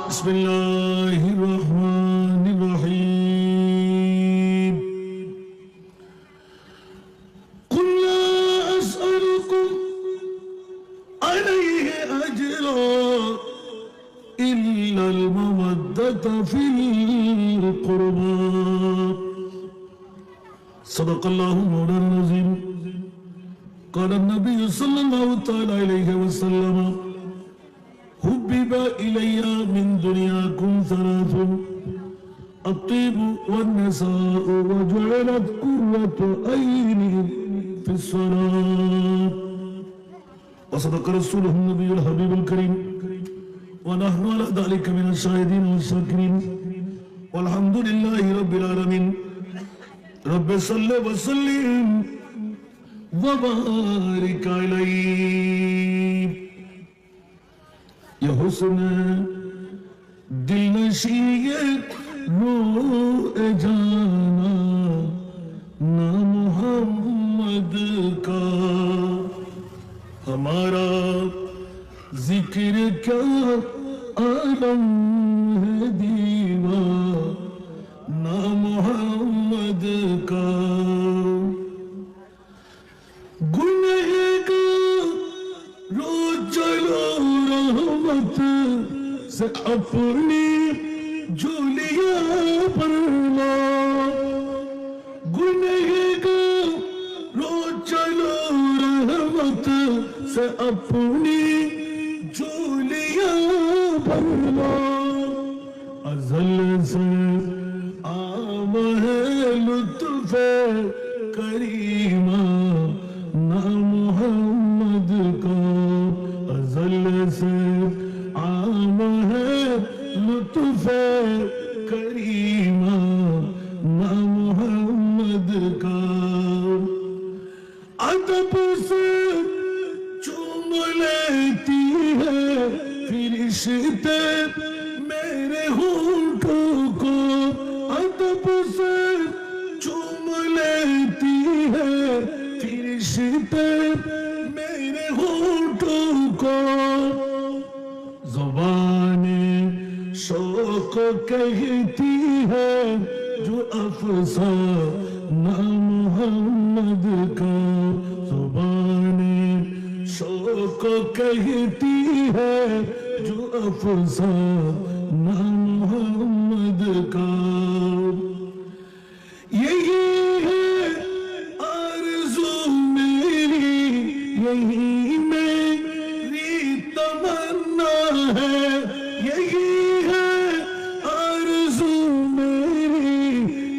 بسم الله الرحمن الرحيم قل لا أسألكم عليه أجرا إلا المودة في القربى صدق الله مولانا العظيم قال النبي صلى الله تعالى عليه وسلم حبب إلي من دنياكم ثلاث الطيب والنساء وجعلت قرة عيني في الصلاة وصدق رسوله النبي الحبيب الكريم ونحن على ذلك من الشاهدين والشاكرين والحمد لله رب العالمين رب صل وسلم وبارك عليه یہ حسن دل نشیت روح جانا نا محمد کا ہمارا ذکر کیا عالم ہے دیوانہ محمد کا سے اپنی جھولیاں پر لا گنہگار رو چلو رحمت سے اپنی جھولیاں پر لا ازل سے عام ہے لطف کریمہ نا محمد کا ازل سے عام ہے لطف کریمہ نا محمد کا ادب سے چوم لیتی ہے فرشتے میرے ہونٹوں کو ادب سے چوم لیتی ہے فرشتے میرے ہونٹوں کو زبان شوق کہتی ہے جو افسانہ محمد کا زبان شوق کہتی ہے جو افسانہ محمد کا یہی ہے آرزو میری یہی میری تمنا ہے یہی ہے آرزو میری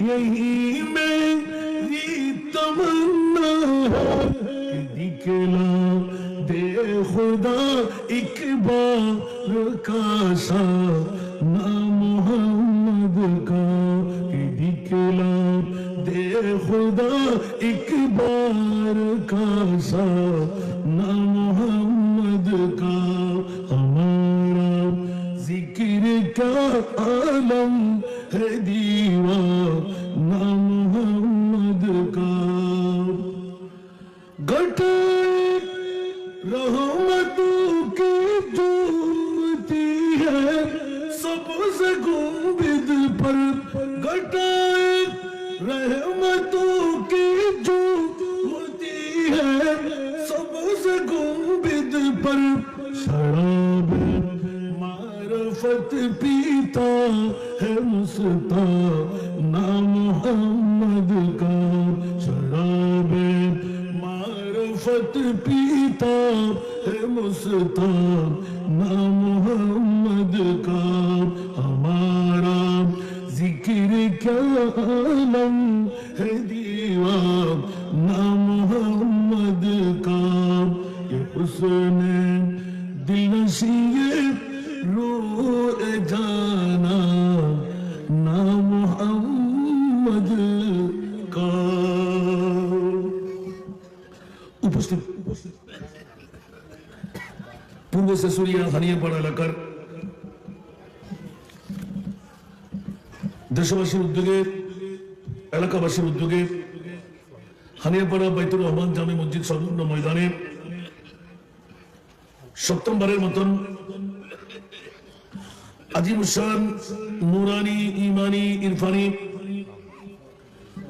یہی میری تمنا ہے کہ دکھلا دے خدا ایک بار کاشا نا محمد کا کہ دکھلا دے خدا ایک بار کاشا نا محمد کا ہمارا ذکر کا عالم ہے دیوانہ محمد کا گھٹے رحمتوں کی جھومتی ہے سبز گنبد پر گھٹے رحمتوں کی جھومتی ہے سبز گنبد پر شراب معرفت پیتا ہے مستانہ محمد کا شراب معرفت پیتا ہے مستانہ محمد کا ہمارا ذکر کیا عالم ہے دیوانہ محمد کا یہ حسن دل نشیت روح جانا نا محمد کا উপস্থিত পূর্ব শেষুরিয়া হানিয়াপাড়া এলাকার দেশবাসীর উদ্যোগে এলাকাবাসীর উদ্যোগে হানিয়াপাড়া বাইতুর রহমান জামে মসজিদ সংলগ্ন ময়দানে সপ্তমবারের মতন আজিম শান নুরানি ইমানি ইরফানি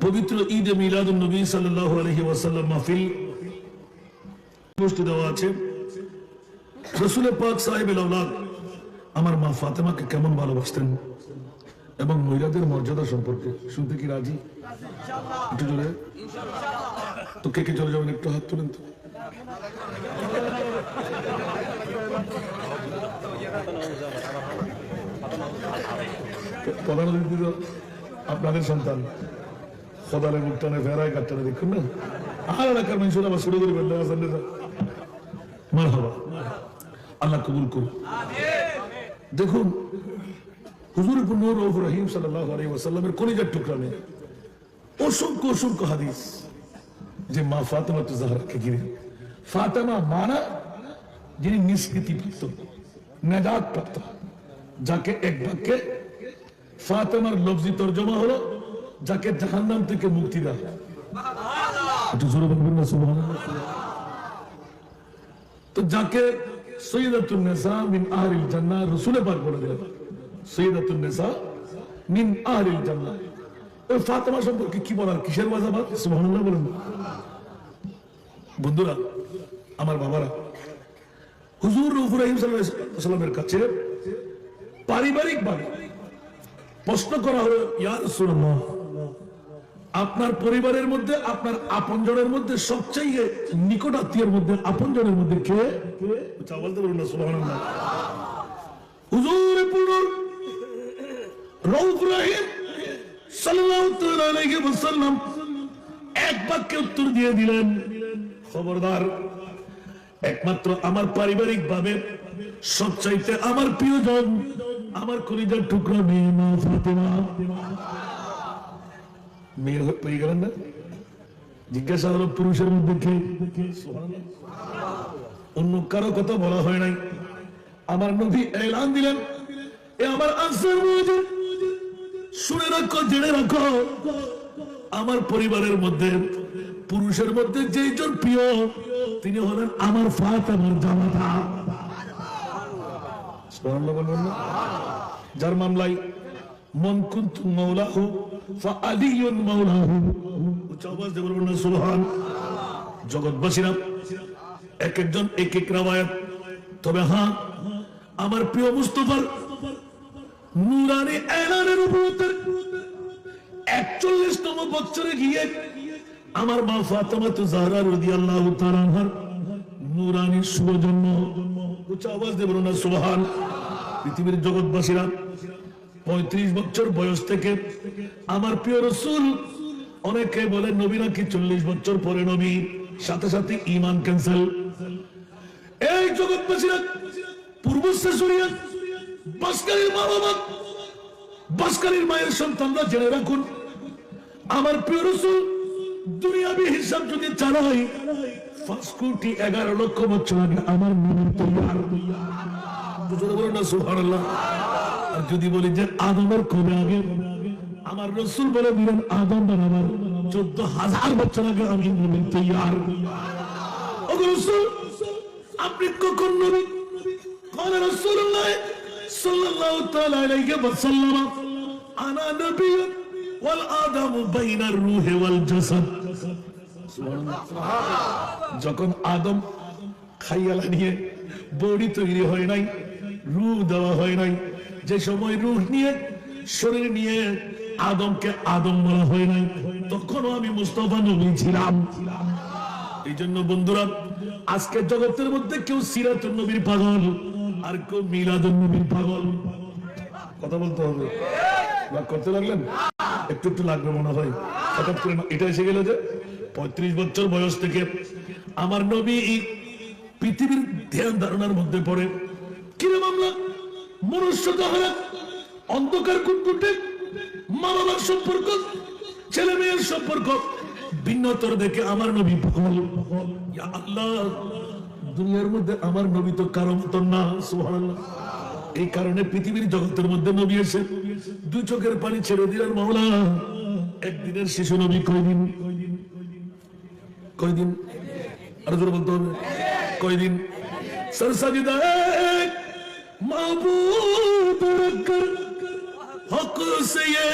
পবিত্র ঈদ মিলাদুন নবী সাল্লাল্লাহু আলাইহি ওয়াসাল্লাম মাহফিল অনুষ্ঠিত দেওয়া আছে। রাসূল পাক সাহেবুল আওলাদ আমার মা ফাতেমাকে কেমন ভালোবাসতেন এবং মহিলাদের মর্যাদা সম্পর্কে শুনতে কি রাজি? একটু জোরে তো কে কে চলে যাবেন একটু হাত তুলেন তো। প্রধান অতিথি তো আপনাদের সন্তান, সদালে মুখ টানে ফেরায় কাটটানে দেখুন না, আর এলাকার মানুষের আবার শুরু করে ফেলতে আসেন মারহাবা, আল্লাহ কবুল করুন। দেখুন হুজুর নূর রউফ রহিম সাল্লাল্লাহু আলাইহি ওয়াসাল্লামের কলিজার টুকরা নেই অসংখ্য অসংখ্য হাদিস যে মা ফাতেমা জাহরাকে ঘিরে। ফাতেমা মানা যিনি নিষ্কৃতি প্রাপ্ত, নাজাত প্রাপ্ত, যাকে এক বাক্যে ফাতেমার লফজি তরজমা হলো যাকে জাহান্নাম থেকে মুক্তি দেয়। একটু জোরে বলবেন না সুবহানাল্লাহ। তো যাকে সৈয়দাতুন নিসা মিন আহলিল জান্নাহ রাসূলে পাক বলে দিলেন, সৈয়দাতুন নিসা মিন আহলিল জান্নাহ। ওই ফাতেমা সম্পর্কে কি বলার, কিসের ওয়াজাবাত? সুবহানাল্লাহ বলেন। বন্ধুরা আমার বাবারা, হুজুর রউফ রহিম সাল্লাল্লাহু আলাইহি ওয়াসাল্লামের কাছে পারিবারিক ভাবে প্রশ্ন করা হলো, ইয়া রাসূলুল্লাহ আপনার পরিবারের মধ্যে আপনার আপনজনের মধ্যে সবচেয়ে নিকট আত্মীয়ের মধ্যে আপনজনের মধ্যে কে? বলতে পারুন না সুবহানাল্লাহ। হুজুর পুনর রউফ রহিম সাল্লাল্লাহু আলাইহি ওয়াসাল্লাম এক বাক্যে উত্তর দিয়ে দিলেন, খবরদার, একমাত্র আমার পারিবারিক ভাবে সবচাইতে আমার প্রিয়জন আমার কলিজার টুকরা মেয়ে মা ফাতেমা। মেয়ে পেয়ে গেলেন না? জিজ্ঞাসা হলো পুরুষের মধ্যে কে? অন্য কারো কথা বলা হয় নাই। আমার নবী এলান দিলেন, এ আমার আনসার মুজিব, শুনে রাখো, জেনে রাখো, আমার পরিবারের মধ্যে পুরুষের মধ্যে যেইজন প্রিয় তিনি হলেন আমার ফাতেমার জামাতা। সুবহানাল্লাহ বলবেন না? যার মামলায় মান কুনতু মাওলাহু ফাআলিয়ুন মাওলাহু, উচ্চ আওয়াজ দিয়ে বলবেন না সুবহান। জগৎবাসীরা এক একজন এক এক রাওয়ায়াত, তবে হ্যাঁ আমার প্রিয় মুস্তাফার নূরানি এলানের উপর 41তম বছরে গিয়ে আমার মা ফাতেমা জাহরা রাদিয়াল্লাহু তাআলা আনহার নূরানি শুভ জন্ম। উচ্চ আওয়াজ দিয়ে বলুন না সুবহান। পৃথিবীর জগৎবাসীরা 35 বছর বয়স থেকে আমার প্রিয় রাসূল, অনেকে বলে নবী নাকি 40 বছর পরে নবী, সাথে সাথে ঈমান ক্যান্সেল। এই জগৎবাসীরা পূর্বস্থ সরিয়া বাসকারীর মা বাবা, বাসকারীর মায়ের সন্তানরা জেনে রাখুন, আমার প্রিয় রাসূল দুনিয়াবি হিসাব যদি চালাই 5 কোটি 11 লক্ষ বছর আগে আমার নবীর তৈয়ার। বলুন না সুবহানাল্লাহ। আর যদি বলি যে আদমের কবে আগে, আমার রাসূল বলে দিলেন আদম বানাবার 14,000 বছর আগে আমি নবীর তৈয়ার। ও রাসূল আপনি কখন নবী? قال رسول الله صلى الله تعالى عليه وسلم انا نبي والادم بين الروح والجسد। যখন আদম খাইয়ালা নিয়ে বডি তৈরি হয় নাই, রূহ দেওয়া হয় নাই, যে সময় রূহ নিয়ে শরীর নিয়ে আদমকে আদম বলা হয় নাই, তখনও আমি মুস্তাফা নবী ছিলাম। এই জন্য বন্ধুরা আজকে জগতের মধ্যে কেউ সিরাতুন নবীর পাগল আর কেউ মিলাদুন নবীর পাগল। কথা বলতে হবে, রাগ করতে লাগলেন? একটু একটু লাগবে মনে হয়। হঠাৎ করে এটা এসে গেল যে 35 বছর বয়স থেকে আমার নবী পৃথিবীর ধ্যান ধারণার মধ্যে পড়ে। কিরে মামলা, মনুষ্য তাহারা অন্ধকার কুটকুটে, মা বাবার সম্পর্ক, ছেলে মেয়ের সম্পর্ক ভিন্নতর দেখে আমার নবী পাগল। ইয়া আল্লাহ, দুনিয়ার মধ্যে আমার নবী তো কারো মতন না, সুবহানাল্লাহ। এই কারণে পৃথিবীর জগতের মধ্যে নবী এসে 2 চোখের পানি ছেড়ে দিলেন। মাওলা, একদিনের শিশু নবী কয়দিন? কয়দিন? আরো জোরে বলতে হবে, কয়দিন? সরসাজিদা মাহবুব तरक्कर हक से ये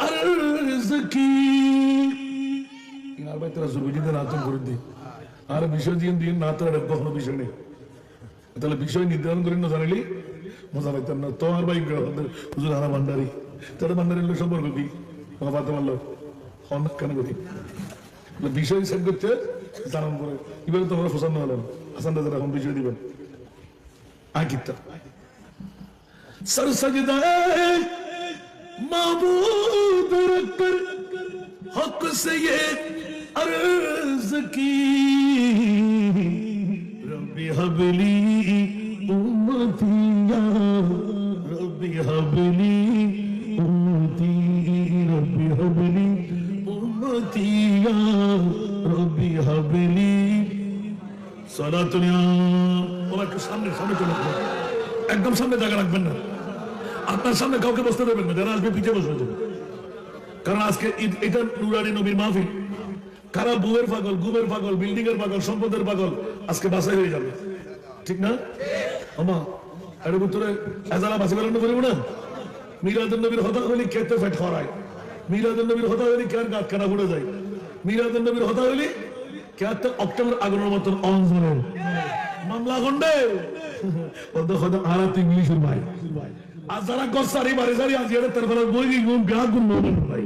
अर्ज की यार भाई तेरा जुर्मी दिन आतंक कर दी আর বিষয় দিন না তো কখনো বিষয় নেই তাহলে বিষয় নির্ধারণ করেন না জানালি মজা পাইতাম না তোমার ভাই হুজুর হারা ভান্ডারি তোর ভান্ডারির লোক সম্পর্ক কি পাতে পারলো কেন করি বিষয় সেট করতে জানান করে এবারে তোমরা পছন্দ হলেন হাসান দাদা এখন বিষয় দিবেন আকিতা সর সজদা মাবুদ রখকর হক সে ये अर्ज की रब्बी हबली उम्मतिया रब्बी हबली उम्मती रब्बी हबली उम्मतिया रब्बी हबली সালাতুনিয়া ওরা একটু সামনে সামনে চলে আসবে একদম সামনে জায়গা রাখবেন না আপনার সামনে কাউকে বসতে দেবেন না যারা আসবে পিছিয়ে বসবে কারণ আজকে এটা নুরানি নবীর মাহফিল কারা বুয়ের পাগল গুবের পাগল বিল্ডিং এর পাগল সম্পদের পাগল আজকে বাসায় হয়ে যাবে ঠিক না আমা এর ভিতরে এজালা বাসে বেরোনো করিব না মিলাদুন নবীর হতা হলি খেতে ফেট খরায় মিলাদুন নবীর হতা হলি কেন গাত কানা ঘুরে যায় মিলাদুন নবীর হতা হলি কেতে অক্টোবর আগনের মতন অনজরে মামলা গন্ডে ওদের হতা আরাত ইংলিশের ভাই আর যারা গসারি বাড়ি সারি আজ এর তরফে বই গুম গা গুম মোমেন ভাই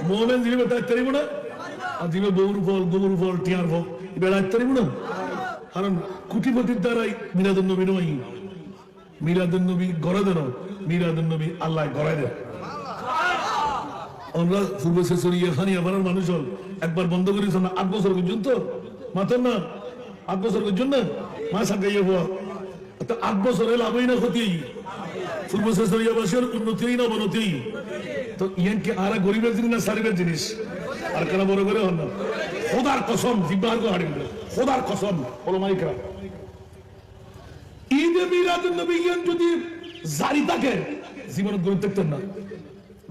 মোমেন দিবে তাই তেরিব না আর দিবে বউর ফল গোবর ফল টিয়ার ফল বেড়া তেরিব না কারণ কুটিপতির দ্বারাই মিলাদুন নবী নয় মিলাদুন নবী গড়ে দেন মিলাদুন নবী আল্লাহ গড়াই দেন আমরা পূর্ব শেষরি এখানে আবার মানুষ হল একবার বন্ধ করেছ না 8 বছর পর্যন্ত মাতেন না 8 বছর পর্যন্ত মা সাকাইয়া হওয়া তো 8 বছরে লাভই না ক্ষতি পূর্ব শেষরিয়া বাসের উন্নতি না অবনতি তো ইয়ানকে আর গরিবের জিনিস না সারিবের জিনিস আর কেন বড় করে হন না খোদার কসম জিব্বার কো হাড়ি খোদার কসম ওলামাইকরা ঈদে মিলাদুন নবী যদি জারি থাকে জীবনত গড়ে থাকতেন না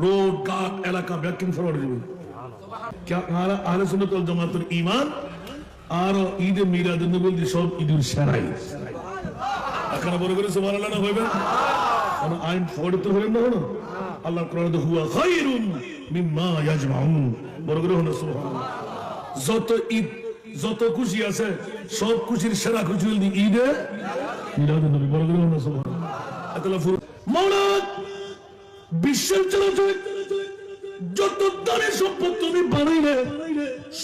রোড ঘাট এলাকা ব্যাকিং ফরওয়ার্ড যাবে क्या আহলে সুন্নাত ওয়াল জামাতের ঈমান আর ঈদে মিলাদুন নবী সব ঈদুল সেরাই এখন বড় করে সুবহানাল্লাহ না হইবে আর আইন ফরওয়ার্ড তো হইবে না হলো আল্লাহর কোরআনে তো হুয়া খায়রুম মিম্মা ইয়াজমাউন বড় করে হলো সুবহানাল্লাহ যত ঈদ যত খুশি আছে সব খুশির সেরা খুশি হল ঈদে মিলাদুন নবী বড় করে হলো সুবহানাল্লাহ আল্লাহ মাওলানা বিশ্বের চলাচল যত দামি সম্পদ তুমি বানাইলে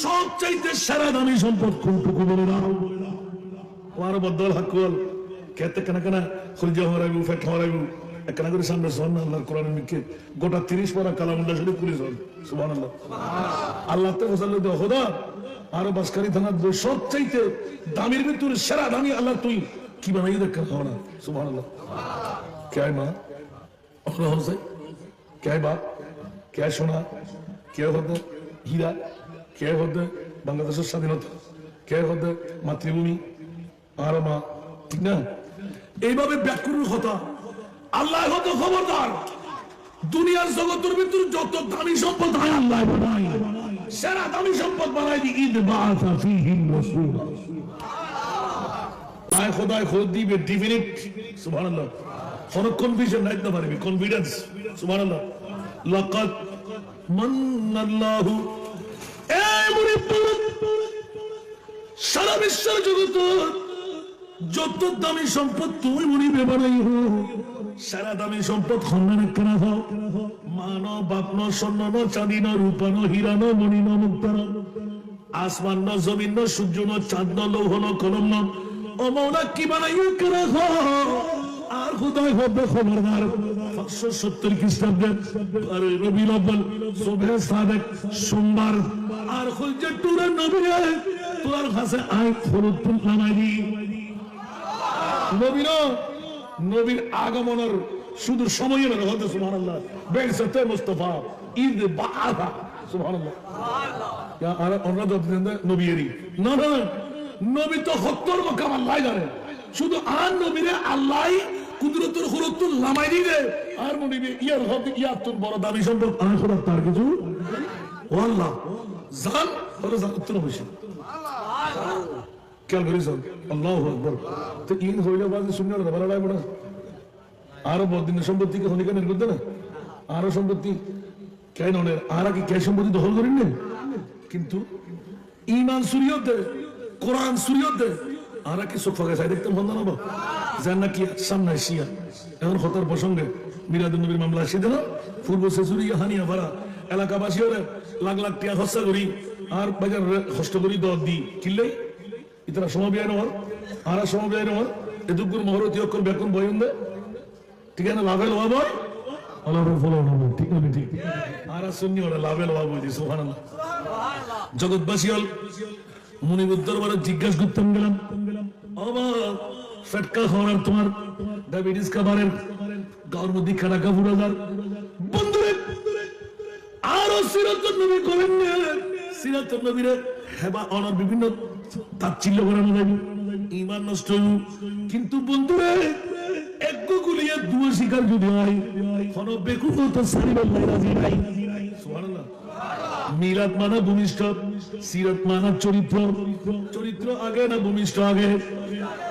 সব চাইতে সেরা দামি সম্পদ কোনটুকু বলে দাও ওর বদল হাকুল কেতে কেন কেন খুলজা হরাইবু ফেট হরাইবু একনা করে সামনে সোনা আল্লাহর কোরআনের মিকে গোটা 30 পারা কালামুল্লাহ শরীফ পুলিশ হল সুবহানাল্লাহ আল্লাহ তে ওসাল্লাহ দে খোদা আর বাসকারী থানা সব চাইতে দামির ভিতরে সেরা দামি আল্লাহ তুই কি বানাই দেখ খাওয়া সুবহানাল্লাহ क्या है मां और से क्या है बाप क्या सोना क्या होता हीरा क्या होता বাংলাদেশের স্বাধীনতা কে হতে মাতৃভূমি আর মা ঠিক না এইভাবে ব্যাকুল কথা আল্লাহ হতো খবরদার দুনিয়ার জগতের ভিতর যত দামি সম্পদ হয় আল্লাহ বানায় সেরা দামি সম্পদ বানায় দি ঈদ বাআসা ফীহিম রাসূলা আয় খোদায় খোদ দিবে ডেফিনিট সুবহানাল্লাহ কোন কনফিউশন নাই না পারবি কনফিডেন্স সুবহানাল্লাহ লাকাদ মান্নাল্লাহু এই মুরিদ সারা বিশ্বের জগৎ যত দামি সম্পদ তুমি মুরিবে বানাইও সারা দামি সম্পদ খন্ডনে করা দাও মানব বাপন স্বর্ণ ন চাঁদি ন রূপা ন হীরা ন মণি ন মুক্তা ন আসমান ন জমিন ন সূর্য ন চাঁদ ন লৌহ ন কলম ন ও মাওলা কি বানাইও করা আর খোদায় হবে খবরদার 570 খ্রিস্টাব্দে আর রবিউল আউয়াল সুবহে সাদেক সোমবার আর খুলজে টুরে নবী তোর কাছে আয় ফরতুল নামাজি নবীর আগমনের শুধু সময়ের হতে সুবহানাল্লাহ বেইসতে মুস্তাফা ঈদ বাআসা সুবহানাল্লাহ ইয়া আর অন্য নবীরি না না নবী তো হত্তর মকাম আল্লাহ জানে শুধু আর নবীরে আল্লাহ কুদরতের খুরতুল নামাই দিবে আর মনিবে ইয়ার হতে ইয়াতুন বড় দাবি সম্পর্ক আর খোদা তার কিছু আল্লাহ জান ওরে জান উত্তর হইছে সুবহানাল্লাহ কেন করিস আল্লাহু আকবার তো ঈদ হইলে বাজে শুনলে ভালো লাগে বড় আরো বদিনের সম্পত্তি কি হলিকানের করতে না আরো সম্পত্তি কেন আর কি কে সম্পত্তি দখল করেন না কিন্তু ইমান সুরিয়তে কোরআন সুরিয়তে আর কি চোখ ফাঁকা চাই দেখতে বন্ধ নাবো যার নাকি সামনে শিয়া এখন হতার প্রসঙ্গে মিরাদুল নবীর মামলা আসে দেন পূর্ব শেষুরিয়া হানিয়া ভাড়া এলাকাবাসী হলে লাখ লাখ টিয়া খরচা করি আর বাজার কষ্ট করি দর দি কিনলেই ইতারা সমবিয়ায় নেওয়ার আর সমবিয়ায় নেওয়ার এদুগুর মহরতি অক্ষর বেতন বয়ন দেয় ঠিক আছে না লাভে লোয়া বয় লাভের ফল ঠিক না ঠিক আর শুনি ওরা লাভে লোয়া বই দিই সুবহানাল্লাহ জগৎবাসী হল মুনিবুর দরবারে জিজ্ঞাসা করতাম গেলাম অবাক ফেটকা খাওয়ার তোমার ডায়াবেটিস খাবারের গাওয়ার মধ্যে খানা কাপুরাদার বন্ধুরে আরো সিরাতুন নবী করেন না সিরাতুন নবীরে হেবা অনার বিভিন্ন তাচ্ছিল্য করানো যাবে ঈমান নষ্ট কিন্তু বন্ধুরে একগো গুলিয়ে দুয়া শিকার যদি হয় কোন বেকুব তো সারিবার রাজি নাই সুবহানাল্লাহ মিলাদ মানা ভূমিষ্ঠ সিরাত মানা চরিত্র চরিত্র আগে না ভূমিষ্ঠ আগে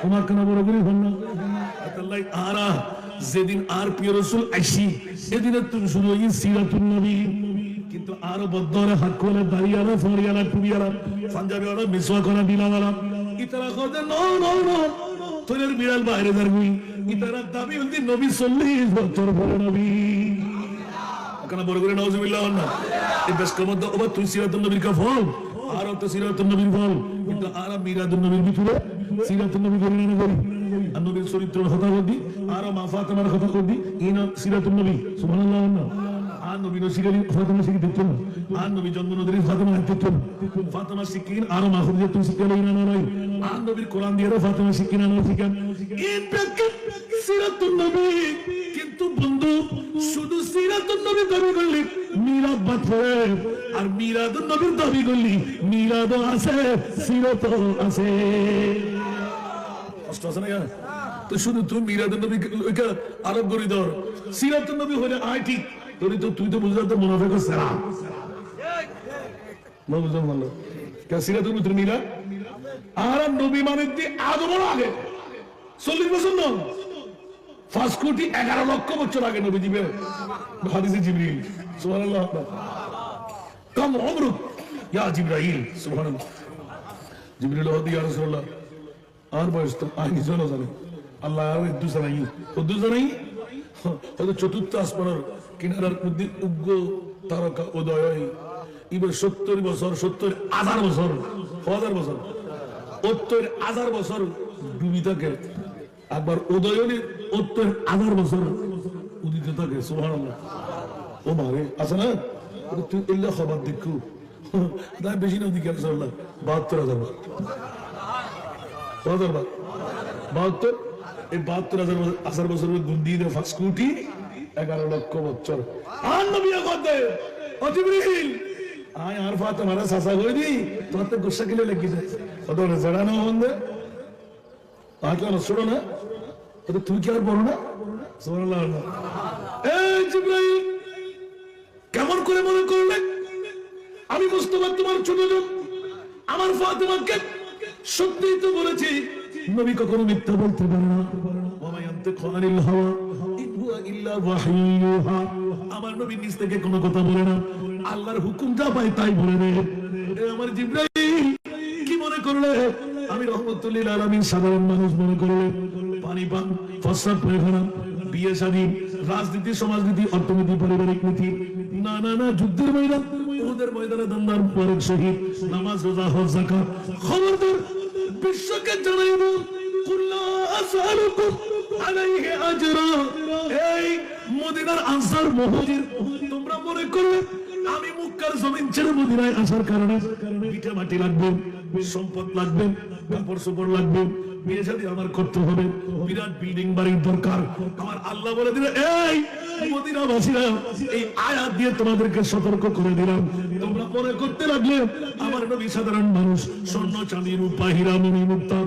তোমার কেন বড় করি হন না আল্লাহ আরা যেদিন আর প্রিয় রাসূল আইসি সেদিন তুমি শুরু হই সিরাতুন নবী কিন্তু আরো বদ্ধরে হাত কোলে দাঁড়িয়ালা ফরিয়ালা টুবিয়ালা পাঞ্জাবিওয়ালা মিসওয়াক করা দিলাওয়ালা ইতারা কইতে নো নো নো তোরের বিড়াল বাইরে দাঁড়বি ইতারা দাবি হলদি নবী 40 বছর পরে নবী কেন বড় করে নাউজুবিল্লাহ না এই বেশকের মধ্যে ওবা তুই সিরাতুন নবীর কা ফল আর তো সিরাতুন নবীর ফল কিন্তু আর মিরাদুন নবীর ভিতরে সিরাতুন নবী করি না করি আর নবীর চরিত্রের কথা বলি আর মা ফাতেমার কথা বলি ইনা সিরাতুন নবী সুবহানাল্লাহ না আর নবী নসিকারি ফাতেমা শিখি দিত না আর নবী জন্ম নদীর ফাতেমা দিত না ফাতেমা শিখিন আর মা খুদিজা তুই শিখালে না না নাই আর নবীর কোরআন দিয়ে ফাতেমা শিখিন না শিখান ইন প্যাকেট সিরাতুন নবী কিন্তু বন্ধু শুধু সিরাতুন নবী দাবি করলি মিলাদ বাদ পড়ে আর মিলাদুন নবীর দাবি করলি মিলাদও আছে সিরাতও আছে কষ্ট আছে না তো শুধু তুই মিলাদুন নবী আরব করি ধর সিরাতুন নবী হলে আয় ঠিক তুই তো বুঝতে মুনাফিক আছে না না বুঝলাম ভালো কে সিরাতুল নবী মিলা আর নবী মানে দি আদমর আগে 40 বছর না 5 কোটি 11 লক্ষ বছর আগে নবী দিবে হাদিসে জিবরিল সুবহানাল্লাহ কম উমরুক ইয়া জিবরাইল সুবহানাল্লাহ জিবরিল হদি ইয়া রাসূলুল্লাহ আর বয়স তো আগে জানো জানে আল্লাহ আর দুসরা নাই হয়তো চতুর্থ আসমানের কিনারার মধ্যে উগ্র তারকা উদয় হয় এবার 70 বছর 70,000 বছর 1000 বছর 70,000 বছর ডুবি থাকে একবার উদয় হলে 70,000 বছর উদিত থাকে সুবহানাল্লাহ ও মারে আছে না তুই এলে খবর দেখু তাই বেশি না দিকে আল্লাহ 72,000 72 এই 72,000 বছরের গুণ দিয়ে 5 কোটি 11 লক্ষ বছর আর নবী কদে ও জিবরিল আয় আর ফাতেমারা সাসা করে দি তোর তো গুসা কিলে লেগে যায় ওদের জড়ানো হন্দে আর কেন শুনো না তো তুই কি আর বড় না সুবহানাল্লাহ এই জিবরাইল কেমন করে মনে করলে আমি মুস্তাফা তোমার ছোট জন আমার ফাতেমাকে সত্যিই তো বলেছি নবী কখনো মিথ্যা বলতে পারে না ওয়া ইয়ানতিকু আনিল হাওয়া ইন হুয়া ইল্লা ওয়াহয়ুহা আমার নবী নিজ থেকে কোনো কথা বলে না আল্লাহর হুকুম যা পায় তাই বলে দেয় আমার জিবরাইল কি মনে করলে আমি রহমতুল লিল আলামিন সাধারণ মানুষ মনে করলে পানি পান ফসল পায়খানা বিয়ে শাদী রাজনীতি সমাজনীতি অর্থনীতি পারিবারিক নীতি না না না যুদ্ধের ময়দান ওদের ময়দানে দন্দার পরে শহীদ নামাজ রোজা হজ যাকাত খবরদার বিশ্বকে জানাইব কুল্লা আসআলুকুম আলাইহি আজরা এই মদিনার আনসার মুহাজির তোমরা মনে করলে আমি মক্কার জমিন ছেড়ে মদিনায় আসার কারণে ভিটা মাটি লাগবে সম্পদ লাগবে কাপড় চোপড় লাগবে বিয়ে শাদী আমার করতে হবে বিরাট বিল্ডিং বাড়ির দরকার আমার আল্লাহ বলে দিল এই মদিনাবাসীরা এই আয়াত দিয়ে তোমাদেরকে সতর্ক করে দিলাম তোমরা মনে করতে লাগলে আমার নবী সাধারণ মানুষ স্বর্ণ চাঁদি রূপা হীরা মণি মুক্তা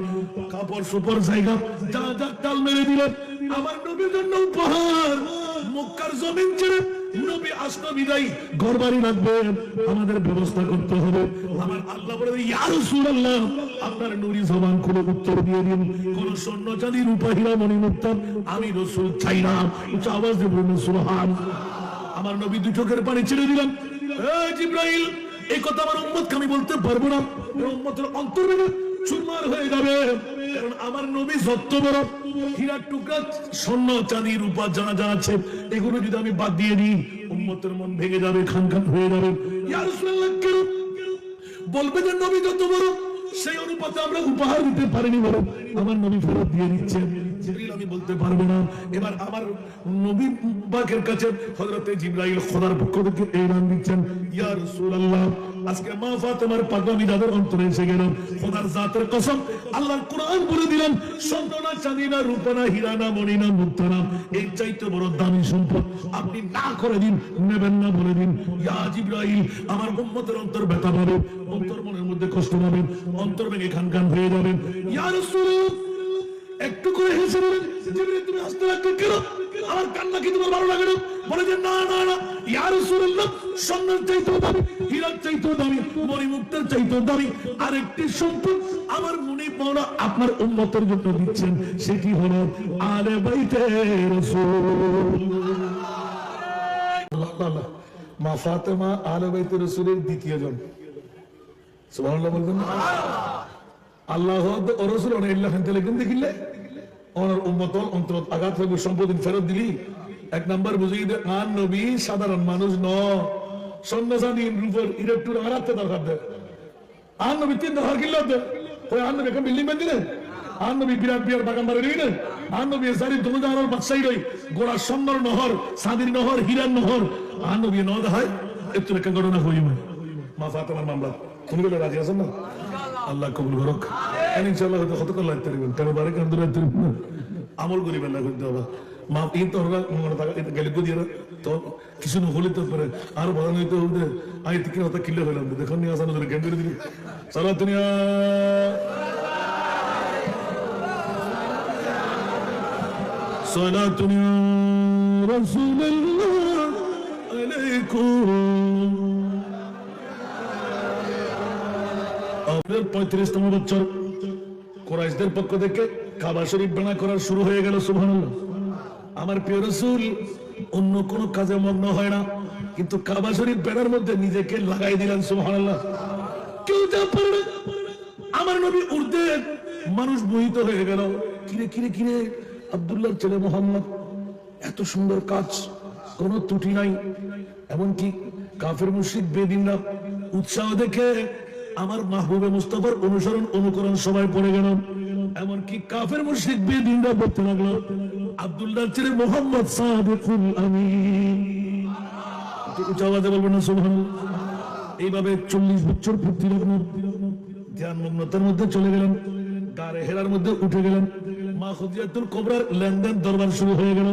কাপড় চোপড় জায়গা যা যা তাল মেরে দিলেন আমার নবীর জন্য উপহার মক্কার জমিন ছেড়ে নবী আসলো বিদায় ঘর বাড়ি লাগবে, আমাদের ব্যবস্থা করতে হবে। আমার আল্লাহ বলে, ইয়া রাসূলুল্লাহ, আপনার নুরি জবান খুলে উত্তর দিয়ে দিন, কোন স্বর্ণ চাঁদি রূপা হীরা মণি মুক্তা আমি রাসূল চাই না। উচ্চ আওয়াজ দিয়ে বলুন সুবহানাল্লাহ। আমার নবী দুই চোখের পানি ছেড়ে দিলাম, এই জিবরাইল, এই কথা আমার উম্মতকে আমি বলতে পারবো না, উম্মতের অন্তর ভেঙে চুরমার হয়ে যাবে। কারণ আমার নবী সত্য বড়, হীরার টুকরা স্বর্ণ চাঁদি রূপা জানা আছে, এগুলো যদি আমি বাদ দিয়ে দিই উম্মতের মন ভেঙে যাবে, খান খান হয়ে যাবে। ইয়া রাসূলুল্লাহ, কেন বলবে যে নবী যত বড় সেই অনুপাতে আমরা উপহার দিতে পারিনি, বড় আমার নবী ফেরত দিয়ে দিচ্ছে। আমি বলতে পারবো না। এবার আমার নবী পাকের কাছে হযরতে জিবরাইল খোদার পক্ষ থেকে এলান দিচ্ছেন, ইয়া রাসূলুল্লাহ, আজকে মা ফাতেমার পাগলামি যাদের অন্তরে এসে গেল, খোদার জাতের কসম, আল্লাহর কোরআন বলে দিলাম, স্বর্ণ না চাঁদি না রূপা না হীরা না মণি না মুক্তা না, এই চাইতে বড় দামি সম্পদ আপনি না করে দিন, নেবেন না বলে দিন। ইয়া জিবরাইল, আমার উম্মতের অন্তর ব্যথা পাবে, অন্তর মনের মধ্যে কষ্ট পাবে, অন্তর ভেঙে খান খান হয়ে যাবেন। ইয়া রাসূলুল্লাহ, একটু করে হেসে বলেন, জিবরাইল তুমি হাসতে লাগলে কেন? আমার কান্না কি তোমার ভালো লাগে না? বলে যে না না না, ইয়া রাসূলুল্লাহ, স্বর্ণের চাইতেও দামি, হীরার চাইতেও দামি, মণিমুক্তার চাইতেও দামি আরেকটি সম্পদ আমার মুনিব মাওলা আপনার উম্মতের জন্য দিচ্ছেন, সেটি হলো আলে বাইতে রাসূল। আল্লাহ, মা ফাতেমা আলে বাইতে রাসূলের দ্বিতীয় জন। সুবহানাল্লাহ বলবেন না? আল্লাহ ও রাসূল ইল্লা হানতে লেখেন দেখিলে ওনার উম্মতল অন্তর আঘাত হবে, সম্পদ ফেরত দিলি। এক নাম্বার বুঝিয়ে দে, আর নবী সাধারণ মানুষ ন, স্বর্ণ চাঁদি রূপের ইলেকট্রন হারাতে দরকার দেয়। আর নবী 3 দরকার কিনলে হতে ওই আর নবী এখন বিল্ডিং বান্ধি না, আর নবী বিরাট বিরাট বাগান বাড়ি রই না, আর নবী সারি তোমাদের আর বাদশাহী রই, গোড়া স্বর্ণর নহর, চাঁদির নহর, হীরার নহর, আর নবী ন দেখায়। একটু একটা ঘটনা হই মা ফাতেমার মামলা, তুমি বলে রাজি আছেন না? আল্লাহ কবুল করুক। ইনশাআল্লাহ হয়তো কত কাল লাগতে পারবেন, কারণ বারে কান ধরে আমল করিবেন না করতে হবে। মা এই তো গেলে দিয়ে তো কিছু নহলে তো পারে আর বড় হইতে হবে। আই থেকে কথা কিলে হইলাম, দেখুন নিয়ে আসানো ধরে কেন্দ্রে দিবি সালাত দুনিয়া সালাত দুনিয়া রাসূলুল্লাহ আলাইকুম। 35তম বছর কুরাইশদের পক্ষ থেকে কাবা শরীফ বানা করা শুরু হয়ে গেল। সুবহানাল্লাহ। আমার প্রিয় রাসূল অন্য কোন কাজে মগ্ন হয় না, কিন্তু কাবা শরীফ বেড়ার মধ্যে নিজেকে লাগাই দিলেন। সুবহানাল্লাহ। কেউ যা পারে আমার নবী উর্দে মানুষ মোহিত হয়ে গেল। কিরে কিরে কিরে, আব্দুল্লাহর ছেলে মোহাম্মদ, এত সুন্দর কাজ, কোন ত্রুটি নাই। এমনকি কাফের মুশরিক বেদিনরা উৎসাহ দেখে আমার মাহবুবে মুস্তাফার অনুসরণ অনুকরণ সবাই পড়ে গেল। এমনকি কাফের মুশরিক বেদিনরা বলতে লাগলো, আব্দুল্লাহর ছেলে মোহাম্মদ সাদিকুল আমিন। উচ্চাওয়াজে বলবেন না সুবহানাল্লাহ। এইভাবে 40 বছর পূর্তি লাগলো, ধ্যানমগ্নতার মধ্যে চলে গেলেন, গারে হেরার মধ্যে উঠে গেলেন। মা খুদিজাতুল কুবরার লেনদেন দরবার শুরু হয়ে গেল।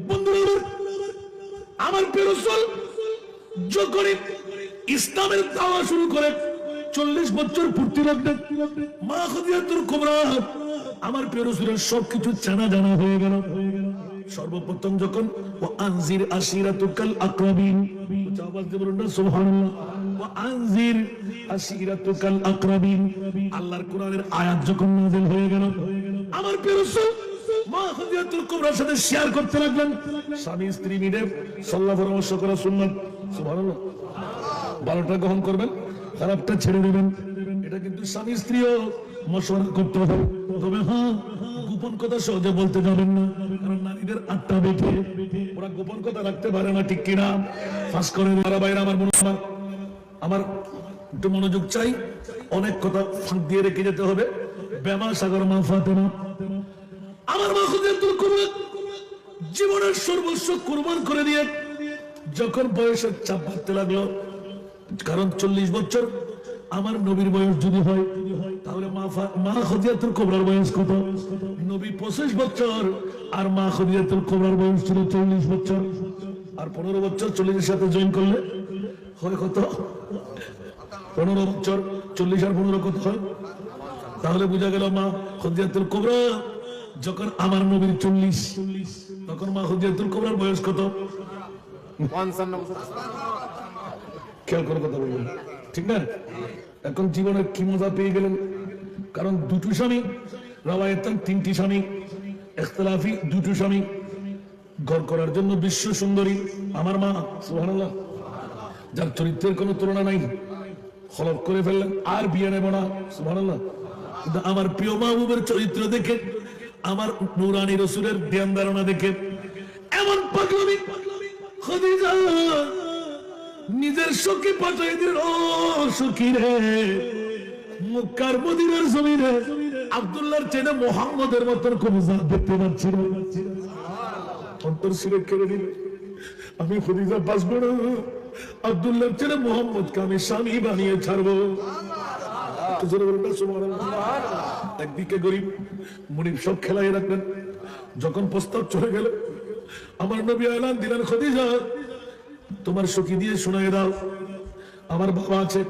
বন্ধুরা, আমার প্রিয় রাসূল যখন ইসলামের দাওয়া শুরু করে 40 বছর পূর্তি লাগলেন, মা খুদিজাতুল কুবরা আমার প্রিয় রাসূলের সবকিছু জানা জানা হয়ে গেল। সর্বপ্রথম যখন ওয়া আনজির আশিরাতুকাল আকরাবিন, আওয়াজ দিয়ে বলুন না সুবহানাল্লাহ। ওয়া আনজির আশিরাতুকাল আকরাবিন, আল্লাহর কোরআনের আয়াত যখন নাযিল হয়ে গেল, আমার প্রিয় রাসূল মা খুদিজাতুল কুবরার সাথে শেয়ার করতে লাগলেন, স্বামী স্ত্রী মিলে সাল্লাহ পরামর্শ করা সুন্নাত। সুবহানাল্লাহ। ভালোটা গ্রহণ করবেন, খারাপটা ছেড়ে দেবেন। এটা কিন্তু স্বামী স্ত্রীও মশওয়ারা করতে হবে। তবে হ্যাঁ, গোপন কথা সহজে বলতে যাবেন না, কারণ নারীদের আটটা বেঠে ওরা গোপন কথা রাখতে পারে না, ঠিক কিনা? ফাঁস করে বাইরে আমার একটু মনোযোগ চাই, অনেক কথা ফাঁক দিয়ে রেখে যেতে হবে। বেমা সাগর মা ফাতেমা, আমার মা খুদিজাতুল কুবরা জীবনের সর্বস্ব কুরবান করে দিয়ে যখন বয়সের চাপ বাড়তে লাগলো, কারণ 40 বছর আমার নবীর বয়স যদি হয়, তাহলে মা খুদিজাতুল কুবরার বয়স কত? নবী 25 বছর, আর মা খুদিজাতুল কুবরার বয়স ছিল 40 বছর। আর 15 বছর 40 এর সাথে জয়েন করলে হয় কত? 15 বছর। 40 আর 15 কত হয়? তাহলে বোঝা গেল মা খুদিজাতুল কুবরা যখন আমার নবীর 40, তখন মা খুদিজাতুল কুবরার বয়স কত? 55 বছর খেয়াল করে কথা বলবেন, ঠিক না? এখন জীবনে কি মজা পেয়ে গেলেন? কারণ দুটো স্বামী, রাওয়ায়াতান 3টি স্বামী, ইখতিলাফি 2টো স্বামী, ঘর করার জন্য বিশ্ব সুন্দরী আমার মা সুবহানাল্লাহ, যার চরিত্রের কোনো তুলনা নাই, খলক করে ফেললেন আর বিয়ে নেব না সুবহানাল্লাহ। কিন্তু আমার প্রিয় মাহবুবের চরিত্র দেখে, আমার নূরানী রাসূলের ধ্যান ধারণা দেখে এমন পাগলামি খাদিজা নিজের সখী পাঠিয়ে দিল। ও সখী রে, মক্কার মদিনার জমিনে আব্দুল্লাহর চেয়ে মুহাম্মদের মতন কোন জাত দেখতে পাচ্ছি না। অন্তর সিরে কেড়ে দিল। আমি খাদিজা বাঁচবো না, আব্দুল্লাহর চেয়ে মুহাম্মদকে আমি স্বামী বানিয়ে ছাড়বো। একদিকে গরিব মুনিব সব খেলায় রাখলেন। যখন প্রস্তাব চলে গেল, আমার নবী এলান দিলেন, খাদিজা তোমার সখী দিয়ে শোনায় দাও আমার বাবা আছে।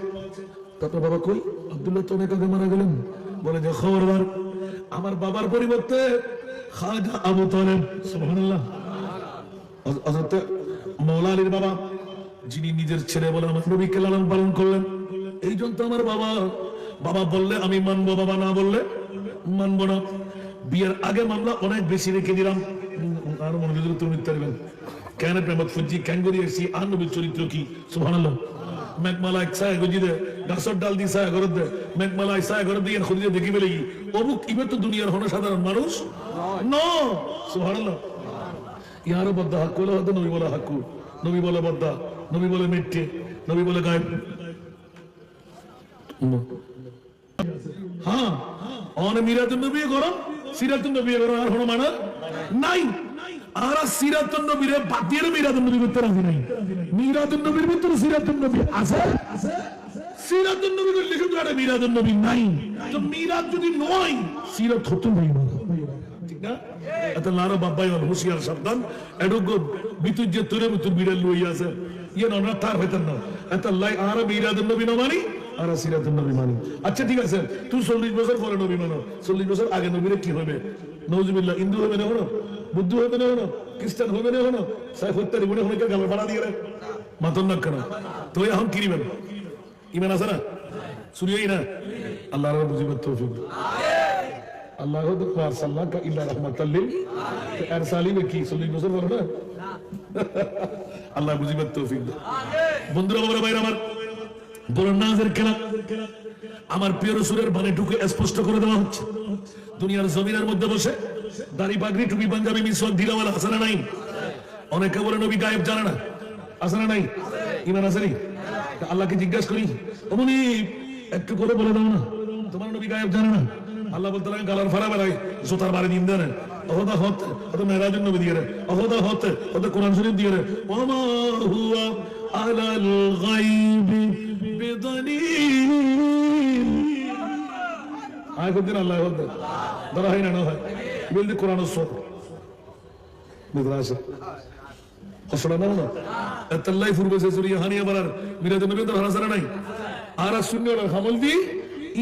তারপর বাবা কই? আব্দুল্লাহ তো অনেক আগে মারা গেলেন। বলে যে খবরদার আমার বাবার পরিবর্তে খাজা আবু তালেব সুবহানাল্লাহ, হযরত মাওলা আলীর বাবা, যিনি নিজের ছেলে বলে আমার নবীকে লালন পালন করলেন। এই জন্য তো আমার বাবা, বাবা বললে আমি মানবো, বাবা না বললে মানবো না। বিয়ের আগে মামলা অনেক বেশি রেখে দিলাম। আর মনোযোগ তুমি পারবেন কেন প্রেমত ফুজি কেন করি এসি আর নবীর চরিত্র কি সুবহানাল্লাহ। মেঘমালা এক সায় গজি দে, গাছর ডাল দি সায় ঘর দে, মেঘমালা এক সায় ঘর দিয়ে খুঁজে দেখি বলে কি অমুক ইবে তো দুনিয়ার হন সাধারণ মানুষ ন সুবহানাল্লাহ। ইয়ারও বদ্দা হাক বলে হতো, নবী বলে হাক্কু, নবী বলে বদ্দা, নবী বলে মিথ্যে, নবী বলে গায়েব। হ্যাঁ অনে মিরাতুন নবী গরম, সিরাতুন নবী গরম আর হন মানা নাই। আর সিরাতুন নবীরে বাদ দিয়ে মিরাতুন নবী করতে রাজি নাই। মিরাতুন নবীর ভিতরে সিরাতুন নবী আছে, সিরাতুন নবী করলে শুধু আর মিরাতুন নবী নাই। তো মিরাত যদি নয় সিরাত হতো নাই, ঠিক না? এত লারো বাবাই হল হুশিয়ার সাবধান। এডুগো বিতুর যে তোরে বিতুর বিড়াল লই আছে ইয়ে নরা তার হইতেন না। এত লাই আর মিরাতুন নবী না মানি আর সিরাতুন নবী মানি। আচ্ছা ঠিক আছে, তুই 40 বছর পরে নবী মানো, 40 বছর আগে নবীরে কি হবে? নওজুবিল্লাহ, হিন্দু হবে না হলো, বুদ্ধ হবে না হলো, খ্রিস্টান হবে না হলো, সাই হত্যারি মনে হলে গালে ভাড়া দিয়ে রে মাতন না কেন? তো এখন কি নিবেন? ইমান আছে না? শুনিয়েই না। আল্লাহ রাব্বুল বুঝিবার তৌফিক আল্লাহ আরসালনাকা ইল্লা রাহমাতাল লিল আরসালিন কি 40 বছর বলো না। আল্লাহ বুঝিবার তৌফিক দাও। বন্ধুরা বাবারা ভাইরা আমার, বড় নাজের খেলা আমার প্রিয় রাসূলের বাণী ঢুকে স্পষ্ট করে দেওয়া হচ্ছে। দুনিয়ার জমিনের মধ্যে বসে দাড়ি পাগড়ি টুপি পাঞ্জাবি মিসওয়াক ঢিলাওয়ালা আছে না নাই? অনেকে বলে নবী গায়েব জানে না, আছে না নাই? ইমান আছে নি? আল্লাহকে জিজ্ঞাসা করি, অমনি একটু করে বলে দাও না তোমার নবী গায়েব জানে না। আল্লাহ বলতে লাগে গালার ফাড়া বেড়ায় জোতার বাড়ি দিন দেন অহদা হত অত মেরাজুন নবী দিয়ে রে অহদা হত অত কোরআন শরীফ দিয়ে রে ওমা হুয়া আলাল গায়বি বিদানিন। আয় করদিন আল্লাহ হত ধরা হয় না না হয় বলতে কোরআন সব মিদ্রাসে আসলে না না আল্লাহ ফুরবেছে সুরিয়া হানিয়া বারার মিরাজুন নবী তো হাসারা নাই। আর সুন্নাহ হামল দি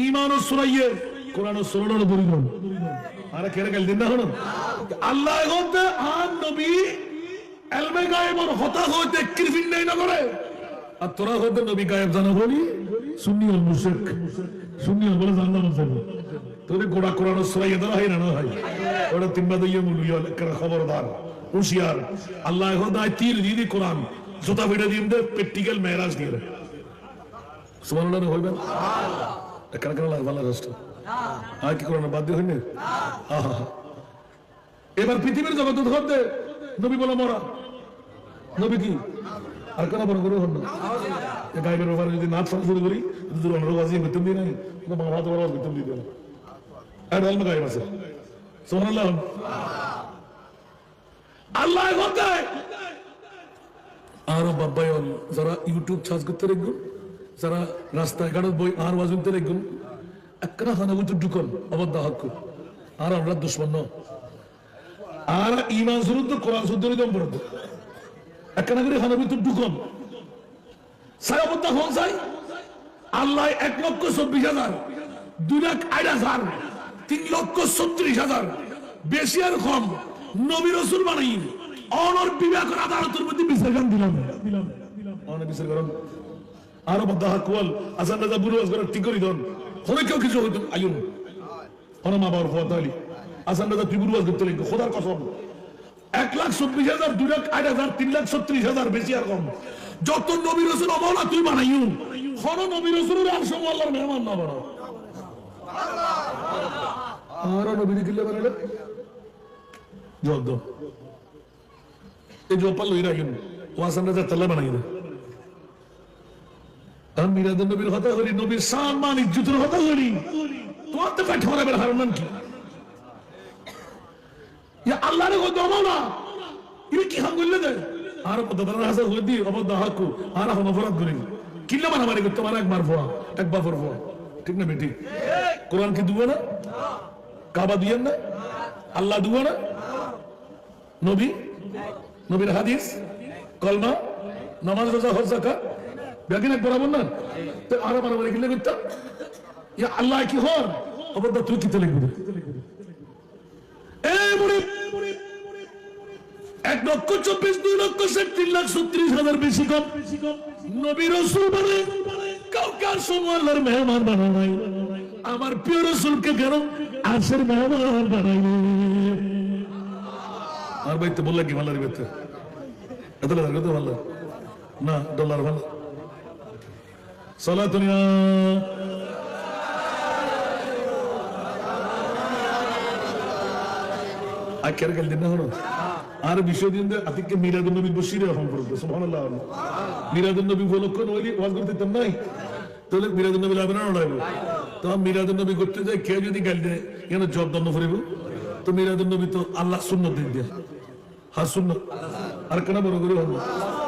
ঈমান ও সুরাইয়ে কোরআন ও সুন্নাহর পরিমাণ আর কেন গেল দিন না হলো আল্লাহ হতে আর নবী ইলমে গায়েবের হতা হতে কিরফিন নাই না করে। আর তোরা হতে নবী গায়েব জানা বলি সুন্নি ও মুশরিক, সুন্নি বলে জাননা বলছেন তোরে গোড়া কোরআন ও সুরাইয়ে ধরা হয় না না হয় ওটা তিনবা দইয়ে মুলিয়া লেখা খবরদার হুঁশিয়ার। আল্লাহ হদায় তীর দিদি কোরআন জোতা ভিড়ে দিন দে প্র্যাকটিক্যাল মেরাজ দিয়ে সুবহানাল্লাহ হইবেন কেন কেন ভালো রাষ্ট্র আর কি করোনা বাদ দিয়ে হয়নি। এবার পৃথিবীর জগৎ ধরতে নবী বলে মরা নবী কি আর কেন বড় করে হন না গাইবের ব্যাপারে যদি নাচ ফাঁস শুরু করি অনুরাজি বেতন দিয়ে নাই বাবা তো বড় বেতন দিয়ে দেন আর আলমা গাইব আছে সুবহানাল্লাহ। আল্লাহ হতে আর বাবাই যারা ইউটিউব সার্চ করতে রাখবেন, যারা রাস্তায় ঘাটে বই আর ওয়াজুনতে রাখবেন একটা খানা বলতে ঢুকন অবদ্ধ হক আর আমরা দুশ্মন আর ইমান শুরু কোরআন শুদ্ধ একটা করে খানা বলতে ঢুকন সাই অবদ্ধ হন চাই আল্লাহ 1,24,000 2,08,000 3,36,000 বেশি আর কম নবী রাসূল বানাই অনর বিবেকের আদালতের মধ্যে বিচার গান দিলাম অনেক বিচার করেন আরো বদ্ধ হাকুয়াল আসান রাজা বুড়ো আজকে ঠিক করি ধন হলে কেউ কিছু হইতো আইন হনে মা বাবার ফোয়াত আলি আসান রাজা তুই বুড়ো আজ করতে লিখো খোদার কসম 1,24,000 2,08,000 3,36,000 বেশি আর কম যত নবী রাসূল অবলা তুই বানাইও কোন নবী রাসূলের আরশ আল্লাহর মেহমান না বানাও আর নবী কিলে বানালে জবাব দাও এই জবাব পারলো ইরাকিন ওয়াসান রাজা তাল্লা বানাই দে আমি মিরাদের নবীর কথা বলি নবীর সম্মান ইজ্জতের কথা বলি তোমার তো পেট ভরাবের হারমান কি ইয়া আল্লাহর কথা দাও না ইনি কি হাম করলে দে আর পদবার হাসা হই দি অবদ হাকু আর হাম অপরাধ করি কিল্লা মারামারি করতে মারা একবার ফোয়া একবার ফোয়া ঠিক না বেটি কোরআন কি দুয়া না কাবা দুইয়েন না আল্লাহ দুয়া না নবী নবীর হাদিস কলমা নামাজ রোজা হজ যাকাত বেগিন এক বরাবর না তো আরো মারামারি কিল্লা করতাম ইয়া আল্লাহ কি হর অবদ তুই কি লিখবি এই মুড়ি 1,24,000 2,36,000 বেশি কম নবী রাসূল বলে কাউকার সময়ের মেহমান বানাই আমার প্রিয় রাসূলকে কেন আরশের মেহমান বানাই আর বাইতে বললা কি ভালো রিবেতে এত লাগা তো ভালো না ডলার ভালো সালাতুনিয়া আকের গেল দিন না হলো আর বিষয় দিন আতিককে মিলাদুন নবী বশিরে সম্পর্ক সুবহানাল্লাহ মিলাদুন নবী উপলক্ষে নইলি ওয়াজ করতে তো নাই তাহলে মিলাদুন নবী লাগবে না লাগবে তো মিলাদুন নবী করতে যাই কেউ যদি গাল দেয় কেন জব দন্ড করিব তো মিলাদুন নবী তো আল্লাহ সুন্নাত দিন দেয় হ্যাঁ সুন্নাত আর কেন বড় করে হলো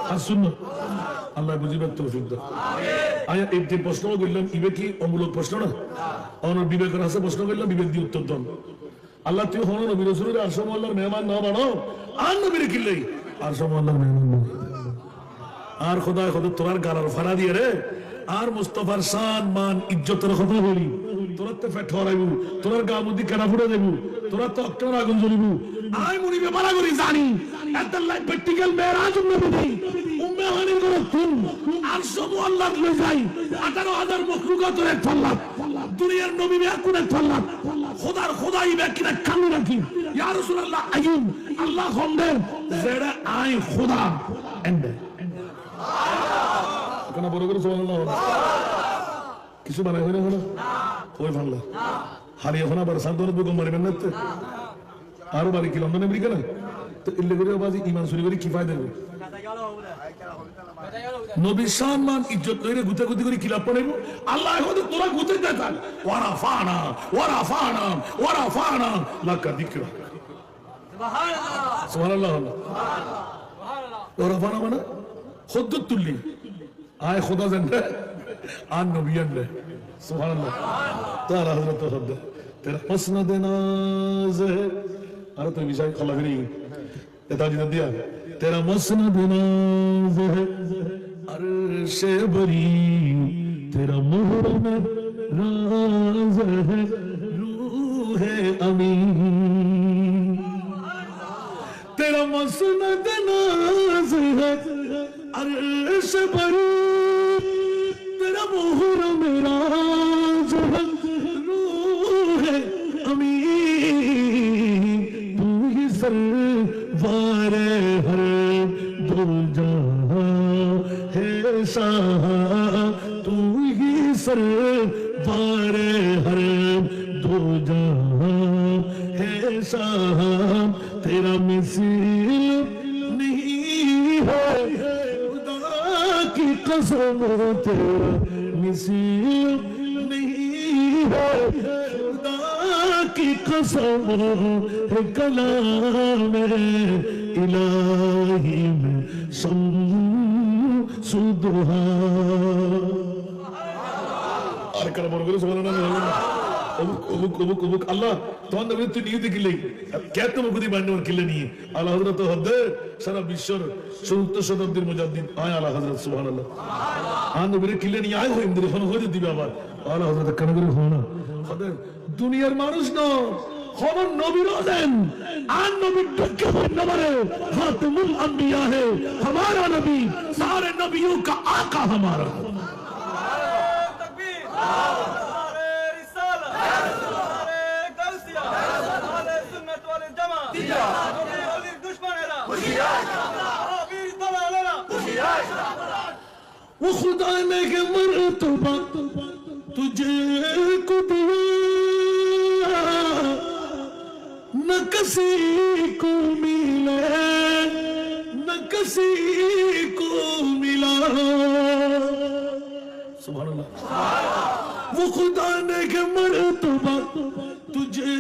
হ্যাঁ সুন্নাত আল্লাহ বুঝিবার তৌফিক দাও আয়া এই যে প্রশ্ন করলাম ইবে কি অমূলক প্রশ্ন না আমার বিবেকের হাসে প্রশ্ন করলাম বিবেক দিয়ে উত্তর দাও আল্লাহ তুই হন নবী রাসূলের আরশ আল্লাহর মেহমান না বানাও আর নবীর কিল্লাই আরশ আল্লাহর মেহমান না আর খোদায় খোদা তোর গালার ফাড়া দিয়ে রে আর মুস্তাফার শান মান ইজ্জতের কথা বলি তোরা তো ফেট হরাইবু তোর গা মুদি কানা ফুড়ে দেবু তোরা তো অক্টোবর আগুন জ্বলিবু আই মুনি বেপারা করি জানি আল্লাহ প্র্যাকটিক্যাল মেরাজ নবী উম্মে হানি করে তুম আরশ আল্লাহ লই যাই 18,000 মখলুকাতের এক ফাল্লা দুনিয়ার নবী বে কোন এক ফাল্লা খোদার খোদাই বে কিনা কামি রাখি ইয়া রাসূলুল্লাহ আইয়ুম আল্লাহ খমদের যেটা আই খোদা এন্ডে কেন বড় করে সুবহানাল্লাহ কিছু বানাই হলো হলো ওই ভাঙলা হারিয়ে এখন আবার সান্তন বুক মারিবেন না আরো বাড়ি কি লন্ডন আমেরিকা না তো ইল্লে করে বাজি ইমান চুরি করে কি ফায়দা হবে নবীর সম্মান ইজ্জত করে গুতাগুতি করে কি লাভ পাইবো আল্লাহ এখন তোরা গুতে দেখান ওয়ারাফানা ওয়ারাফানা ওয়ারাফানা লাকা যিকরা সুবহানাল্লাহ সুবহানাল্লাহ ওয়ারাফানা মানে খুদ্দুত তুল্লি আয় খোদা জানলে আর নবী জানলে সুবহানাল্লাহ তাআলা হযরত খোদা তেরা মুসনাদ নাজ है আর তো বিষয় খলা করি এটা জিনা দিয়া তেরা মুসনাদ নাজ है अर्श बरी तेरा मुहरम राज है रूह अमीन तेरा मुसनद नाज है अर्श बरी तेरा मुहरम राज है रूह अमीन तू ही सरवार हर दो जहां तू ही सरवार हर दो जहां है शाह तेरा मिसाल नहीं है खुदा की कसम तेरा मिसाल नहीं है खुदा की कसम है कलाम इलाही में सुदुहा আর কারা বড় করে সুবহানাল্লাহ অবুক অবুক অবুক আল্লাহ তোমার নবী তুই নিয়ে দেখিলে কেত মুকুদি বান্নর কিলে নিয়ে আল্লাহ হযরত হদ্দে সারা বিশ্বের 70 শতাব্দীর মুজাদ্দিদ আয় আল্লাহ হযরত সুবহানাল্লাহ আর নবীর কিলে নিয়ে আয় হইন্দ্র এখন হয়ে দিবে আবার আল্লাহ হযরত কান করে হনা হদে দুনিয়ার মানুষ না খবর নবীরও দেন আর নবীর ঢুকে হইতে পারে খাতামুল আম্বিয়া হে हमारा नबी सारे नबियों का आका हमारा तकबीर नारे रिसालत नारे गौसिया नारे सुन्नत वाल जमा नबी अली दुश्मनेरा वीर दलालेरा वो खुदा ने के मर्तबा तुझे को दिया न किसी को मिले न किसी को मिला सुभान अल्लाह वो खुदा ने के मर्तबा तुझे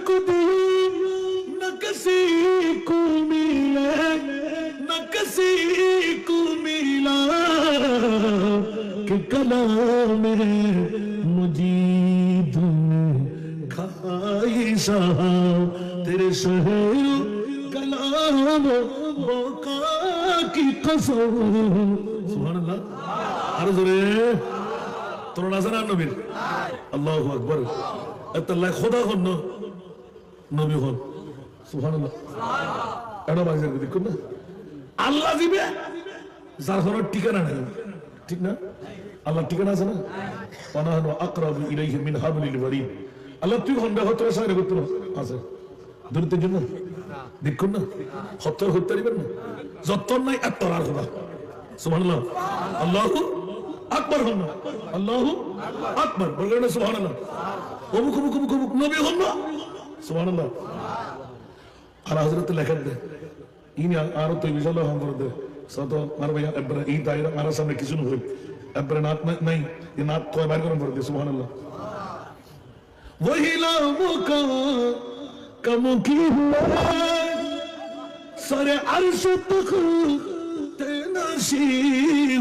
को दिया न किसी को मिले न किसी को मिला कि कलाम मुजीद में खाइशा तेरे शहर कलाम मौका की कसम सुभान अल्लाह আরো জোরে তোর নাজানা নবীর আল্লাহু আকবার আল্লাহ খোদা হন নবী হন সুবহানাল্লাহ এটা বাজে দেখুন না আল্লাহ দিবে যার কোনো ঠিকানা নাই ঠিক না আল্লাহ ঠিকানা আছে না ওয়ানাহু আকরাবু ইলাইহি মিন হাবলিল ওয়ারিদ আল্লাহ তুই হন হতে সাইরে করতে আছে দূরতে জন্য দেখুন না হত্তর হতে দিবেন না যতন নাই এত আর খোদা সুবহানাল্লাহ আল্লাহু আকবার হন আল্লাহু আকবার বলেন না সুবহানাল্লাহ অমুক অমুক অমুক অমুক নবী হন না সুবহানাল্লাহ আর হযরত লেখেন দে ইনি আরো তো বিশাল হন করে দে সত আর ভাই এবরা এই দায়রা আর সামনে কিছু নয় এবরা নাত নাই এই নাত তো বাইর করে দে সুবহানাল্লাহ वही लामो का कम की हुआ सरे अर्श तक तेनाशी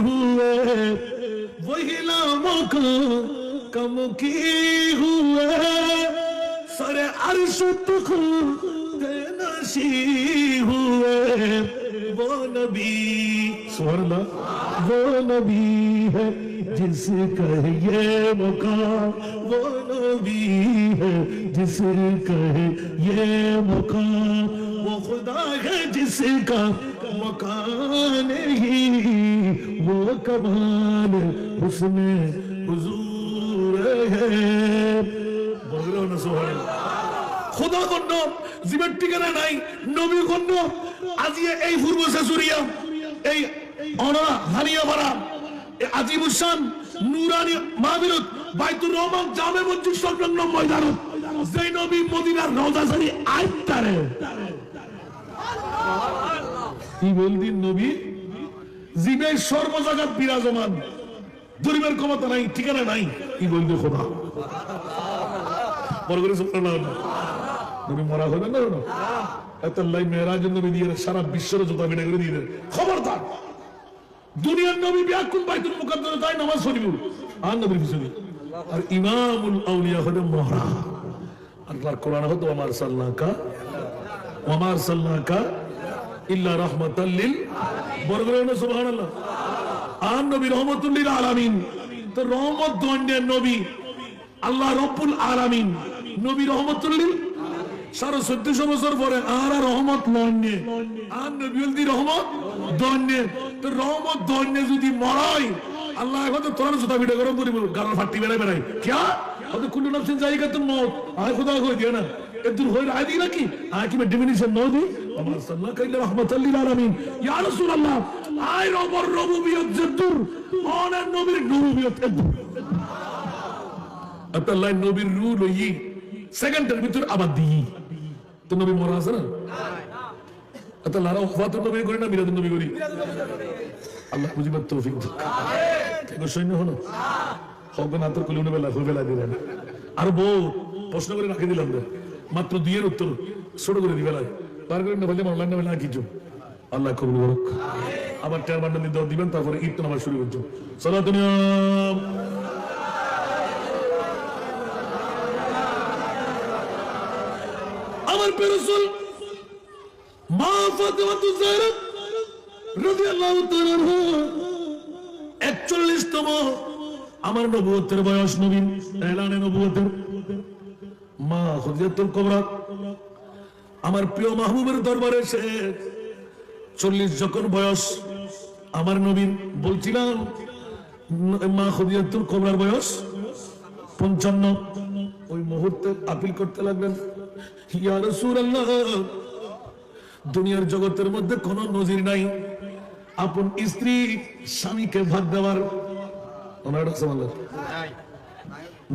हुए वही लामो का कम की हुए सरे अर्श तक तेनाशी हुए वो नबी सुभान अल्लाह वो नबी है जिसका ये मुकाम वो नबी है जिसका ये मुकाम वो खुदा है जिसका मकान ही वो कमाल उसमें हुजूर है बोलो ना सुभान अल्लाह खुदा কন্ন জীবের ঠিকানা নাই নবী কন্ন আজি এই পূর্ব শাশুরিয়া এই অনা হানিয়া ভরা আজিবুসান নুরানি মাহবিরত বাইতুর রহমান জামে মসজিদ সংলগ্ন ময়দান যেই নবী মদিনার রওজা শরীফ আইতারে কি বলদিন নবী জীবে সর্বজায়গায় বিরাজমান দুর্বের ক্ষমতা নাই ঠিকানা নাই কি বলদি খোদা বড় করে সুবহানাল্লাহ নবী মরা হবে না না এত লাই মেরাজ নবী দিয়ে সারা বিশ্বের জোতা বিনা করে দিয়ে খবরদার দুনিয়ার নবী বিয়াকুল বাইতুল মুকাদ্দাসে তাই নামাজ পড়িব আর নবীর পিছনে আর ইমামুল আউলিয়া হলো মহরা আল্লাহর কোরআন হতো ওয়া মা আরসালনাকা ইল্লা রাহমাতাল লিল বরগরেন সুবহানাল্লাহ আর নবী রহমাতুল লিল আলামিন তো রহমত দন্ডের নবী আল্লাহ রাব্বুল আলামিন নবী রহমাতুল লিল 1450 বছর পরে আর রহমত লন্ডে আর নবীল রহমত দন্ডে তো রহমত দন্ডে যদি মরাই আল্লাহ এখন তো তোর জুতা ভিডিও গরম করি গালার ফাটি বেড়াই বেড়াই क्या হয়তো কুল্লু নাফসিন যায়িকাতুল মউত আয় খোদা কই দিও না এদুর হই রায় দি নাকি আয় কি ডেফিনিশন নাও দি আমার সাল্লাল্লাহু আলাইহি রাহমাতাল লিল আলামিন ইয়া রাসূলুল্লাহ আয় রব্বুর রুবুবিয়ত যদুর ওনার নবীর রুবুবিয়ত এদুর আল্লাহ নবীর রূহ লই সেকেন্ডের ভিতর আবার দিই তো নবী মরা আছে না আল্লাহ লারা ওয়াফাতুন নবী করি না মিলাদুন নবী করি আল্লাহ বুঝিবার তৌফিক দিক কেন সৈন্য হলো হবে না তোর কলিউনে বেলা হয়ে বেলা দিলেন আর বউ প্রশ্ন করে রাখি দিলাম মাত্র দুইয়ের উত্তর ছোট করে দিবে তার করে না বললে অনলাইন না কিছু আল্লাহ কবুল করুক আবার চার বান্ডাল দিয়ে দিবেন তারপরে ঈদ নামাজ শুরু করছো সালাতুন আমার রাসূল মা ফাতিমা যাহরা রাদিয়াল্লাহু তাআলা 41তম আমার নবুয়তের বয়স নবীন এলানে নবুয়তের মা খদিজাতুল কুবরা আমার প্রিয় মাহবুবের দরবারে এসে 40 যখন বয়স আমার নবীন বলছিলাম মা খদিজাতুল কুবরার বয়স 55 ওই মুহূর্তে আপিল করতে লাগলেন ইয়া রাসূলুল্লাহ দুনিয়ার জগতের মধ্যে কোন নজির নাই আপন স্ত্রী স্বামীকে ভাগ দেওয়ার ওনার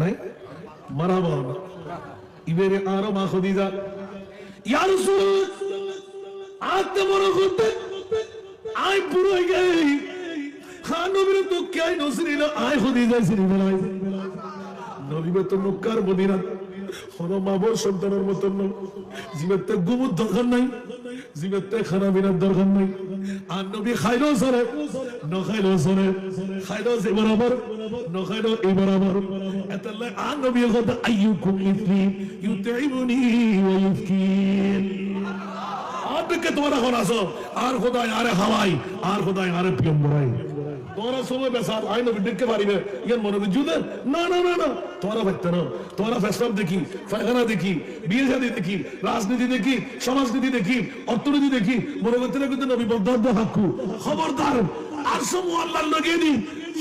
নাই মারহাবা ইবেরে আরো মা খদিজা ইয়া রাসূল আতে বড় করতে আই পুরো গই খান নবীর তো কে নসরিল আই খদিজা সিরি বলাই নবী তো মক্কার মদিনা হলো মাবর সন্তানের মতন জীবতে গুমুর দরকার নাই জীবতে খানা বিনার দরকার নাই আর নবী খাইলো সরে ন খাইলো সরে খাইলো যে বরাবর ন খাইলো এই বরাবর এতলে আর নবী কথা আইয়ুকুম ইসলি ইউতাইবুনি ওয়া ইফকিন আপকে তোমরা এখন আসো আর খোদায় আরে হাওয়াই আর খোদায় আরে প্রিয়ম বড়াই তোমরা সময় বেসাব আই নবী দেখতে পারিবে ইয়ার মনে জুদে না না না না তোমরা ভাবতে না তোমরা ফেসলাম দেখি ফায়খানা দেখি বিয়ে শাদী দেখি রাজনীতি দেখি সমাজনীতি দেখি অর্থনীতি দেখি মনে করতে না কিন্তু নবী বদ্ধ হাক্কু খবরদার আর সমু আল্লাহর লাগিয়ে দি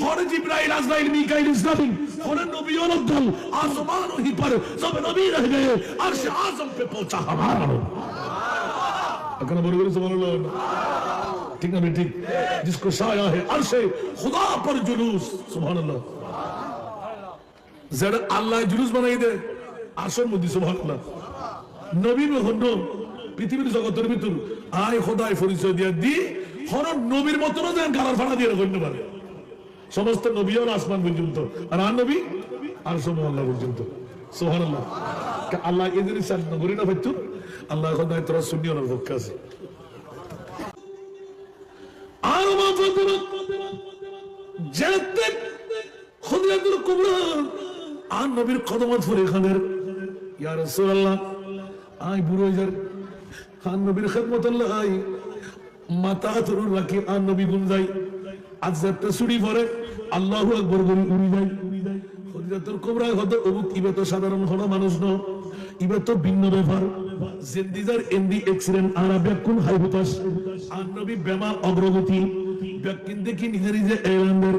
হরে জিবরাইল আজরাইল মিকাইল ইসরাফিল হরে নবী और दल आसमान ही पर सब नबी रह गए अर्श आजम पे पहुंचा हमारा अगर बोल बोल सुभान अल्लाह ठीक ना ठीक जिसको साया है अर्शे खुदा पर जुलूस सुभान अल्लाह जड़ अल्लाह जुलूस बनाई दे आशर मुद्दी सुभान अल्लाह नबी में हन्नो পৃথিবীর জগতের ভিতর আয় খোদায় পরিচয় দিয়া দি হর নবীর মতন যেন গালার ফাড়া দিয়ে রাখতে পারে সমস্ত নবী আর আসমান পর্যন্ত আর আর নবী আর সময় আল্লাহ পর্যন্ত সুবহানাল্লাহ আল্লাহ এদের সাথে নগরী না হইতো আল্লাহ খোদায় তোরা সুন্নি ওনার পক্ষে আছে আর মা ফাতেমা যেতে খদিজাতুল কুবরা আর নবীর কদমত ফুলে খানের ইয়া রাসূলুল্লাহ আই বুড়ো যার খান নবীর খিদমতুল্লাহ আই মাথা ধরে রাখি আর নবী গুন যাই আজ যাতে ছুরি পড়ে আল্লাহু আকবার বলে উড়ি যায় খদিজাতুল কুবরা হতো অবুক ইবে তো সাধারণ হলো মানুষ ন ইবে তো ভিন্ন ব্যাপার জিন্দিজার এন্ডি অ্যাক্সিডেন্ট আর ব্যাকুল হাই হতাশ আর নবী বেমা অগ্রগতি ব্যাকিন দেখি নিজে নিজে এলান্ডার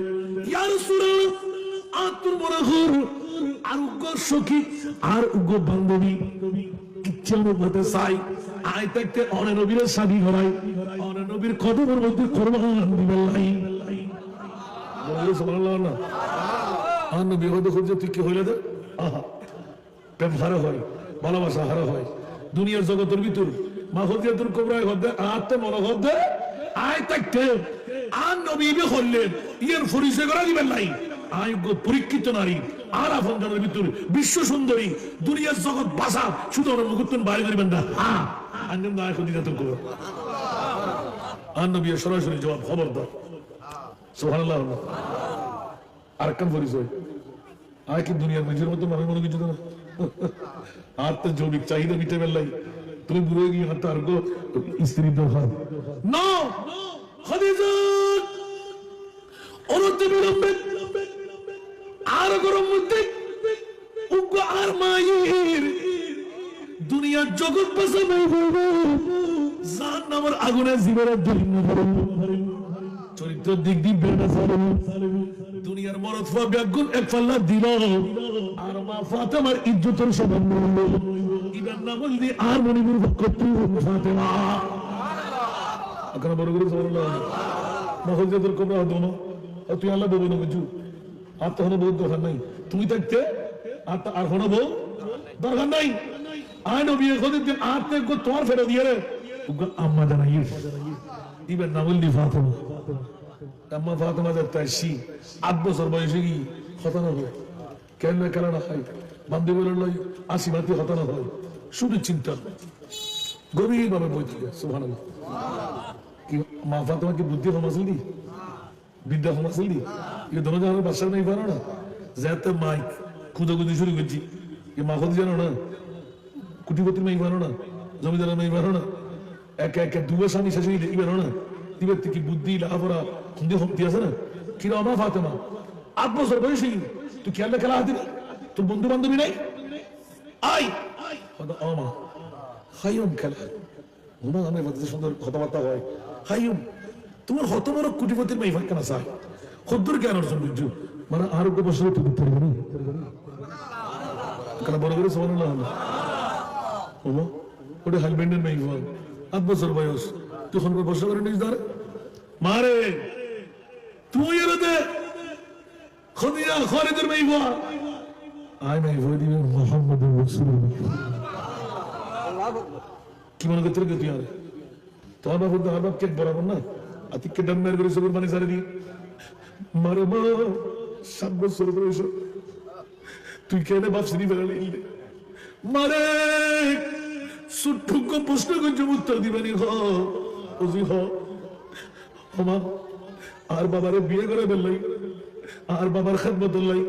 ইয়া রাসূলুল্লাহ আতুর বরাহর আর উগ্র সখী আর উগ্র বান্ধবী ইচ্ছা মতে চাই আয় থাকতে অনে নবীর শাদী করাই অনে নবীর কদমের মধ্যে কোরবান দিবেন লাই বলে সুবহানাল্লাহ না আর নবী হয়তো খুঁজে তুই কি হইলে দে আহা প্রেম হারা হয় ভালোবাসা হারা হয় দুনিয়ার জগতের ভিতর মা খদিজাতুল কুবরা হদে আতে মনে হদে আয় থাকতে আর নবী বে হলেন ইয়ার পরিচয় করা দিবেন লাই আয়োগ্য পরীক্ষিত নারী আর আপনাদের ভিতর বিশ্ব সুন্দরী দুনিয়ার জগৎ বাসা শুধু ওরা মুকুত্তন বাইরে করিবেন না হ্যাঁ আনন্দ না খদিজাতুল কুবরা আর নবী সরাসরি জবাব খবরদার সুবহানাল্লাহ আর কোন পরিচয় আয় কি দুনিয়ার নিজের মতো মনে মনে কিছু না আর তো জৈবিক চাহিদা মিটে বেলাই তুমি বুড়ো গিয়ে হাত আর গো স্ত্রী দরকার না খদিজা অনন্ত বিলম্বে আর গরম মধ্যে উগ্র আর মায়ের দুনিয়ার জগৎ পাশে নাই বলবো জান নামের আগুনে জীবনের দলিল চরিত্র দিক দিয়ে বেড়ে দুনিয়ার মরদ ফা ব্যাগুন এক পাল্লা দিল আর মা ফাতেমার ইজ্জতের সমান মূল্য ইবার নাম দিয়ে আর মনিবুর কত ফাতেমা এখন বড় করে সুবহানাল্লাহ মা খদিজাতুল কুবরা হতো না তুই আল্লাহ বলবো না কিছু আর তো হলো বউ দরকার নাই তুমি থাকতে আর হলো বউ দরকার নাই আয় নবী খদিজা আর তে গো তোর ফেলে দিয়ে রে আম্মা জানাই ইবার নাম দি ফাতেমা আম্মা ফাতেমা যাতে আসি 8 বছর বয়সে কি খতনা হয় কেন কেন না হয় বান্ধবী বলল আসি মাতি খতনা হয় শুধু চিন্তা গভীর ভাবে বই থেকে সুবহানাল্লাহ কি মা ফাতেমা কি বুদ্ধি হাসিল দি বিদ্যা হাসিল দি ये दोनों जन बादशाह नहीं पारो ना जाते माइक खुदा खुदी शुरू कर जी ये माँ खुद जानो ना कुटीपति में ही पारो ना जमींदार में ही पारो ना एक एक दुआ सानी शासन ही पारो ना तिब्बत की बुद्धि लाभरा खुदी हम दिया से ना किरा माँ फातिमा 8 বছর বয়সী তুই কি আল্লাহ খেলা হাতি তোর বন্ধু বান্ধবী নাই আই হয়তো আমা হাইম খেলা ঘুমা গানের মধ্যে সুন্দর কথাবার্তা হয় হাইম তোমার হত বড় কোটিপতির মেয়ে কেন চাই খদ্দুর জ্ঞান অর্জন করছো মানে আরোগ্য বছর তো দিতে পারবে না কেন বড় করে সমান হলো ওটা হাজবেন্ডের মেয়ে 8 বছর বয়স তুই এখন বসে করে নিস ধরে মারে তুই এরাতে খদিজা খালিদের মেয়ে আয় মেয়ে ভয় দিবে মোহাম্মদ রাসূলুল্লাহ কি মনে করতে রে তুই আরে তোর বাবা তো আর বাপ কেক বরাবর না আতিককে ডান মেরে করে সবুর পানি সারে দি মারে মা 7 বছর বয়স তুই কেন বাপ শ্রী বেড়ালে মারে সুটুক প্রশ্ন করছে উত্তর দিবেনি হজি হমা আর বাবারে বিয়ে করে ফেললাই আর বাবার খেদমত লাই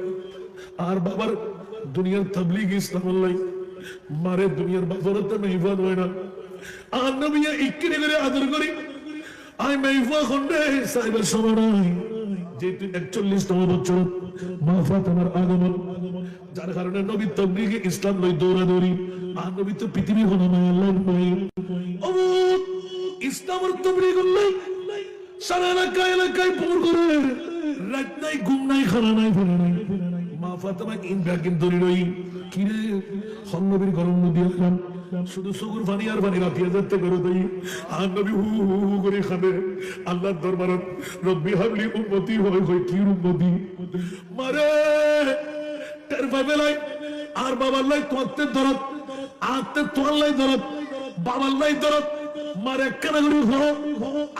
আর বাবার দুনিয়ার তাবলীগ ইসলাম লাই মারে দুনিয়ার বাফরতে মেহফান হয় না আর নবিয়া ইক্কিনে করে আদর করি আই মেহফা খন্ডে সাহেবের সময় নাই যেহেতু 41তম বছর মা ফাতেমার আগমন যার কারণে নবী তাবলীগে ইসলাম লই দৌড়াদৌড়ি আর নবী তো পৃথিবী হলো না আল্লাহ নবী ও ইসলামের তাবলীগ লই সারা এলাকায় পুর করে রাত নাই ঘুম নাই খানা নাই ফেরা নাই মা ফাতেমা ইন ব্যাগিন ধরে রই কি রে হন নবীর গরম নদী আসলাম শুধু সুগুর পানি আর পানি রাখিয়ে যাতে করে দেই আর নবী হু হু হু করে খাবে আল্লাহর দরবারত রব্বি হাবলি উম্মতি হয় কি উম্মতি মারে তের ভাবেলাই আর বাবার লাই তোতে দরদ আতে তোর লাই দরদ বাবার লাই দরদ মারে কেন করি হো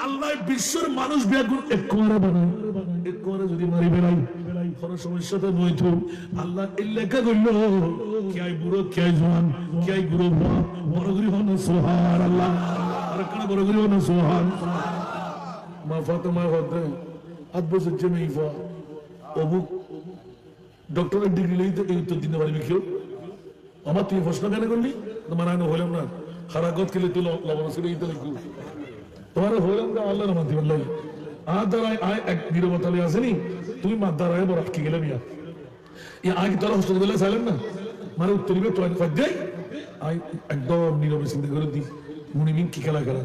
আল্লাহ বিশ্বের মানুষ বেগুন এক করে বানায় এক করে যদি মারি বেলাই কোন সমস্যা তো নয় তো আল্লাহ ইল্লাকা কইল কি আই বুড়ো কি আই জওয়ান কি আই গুরু বড় করি হন সুবহানাল্লাহ আর কেন বড় করি হন সুবহান মা ফাতেমা হতে 8 বছর জমি ইফা অবু ডক্টরের ডিগ্রি লইতে এই উত্তর দিতে পারবি কেউ আমার তুই প্রশ্ন কেন করলি তোমার আইন হইলাম না খারাপ গত খেলে তুই লবণ ছিল এইটা লিখু তোমার হইলাম না আল্লাহর মানতে বললাই আর দ্বারাই আয় এক নিরবতালে আসেনি তুই মার দ্বারায় বড় আটকে গেলাম ইয়া আগে তোরা হসপিটালে চাইলেন না মানে উত্তরিবে তো ফাঁক যাই আই একদম নীরবে চিন্তা করে দি মুনি মিন কি খেলা খেলা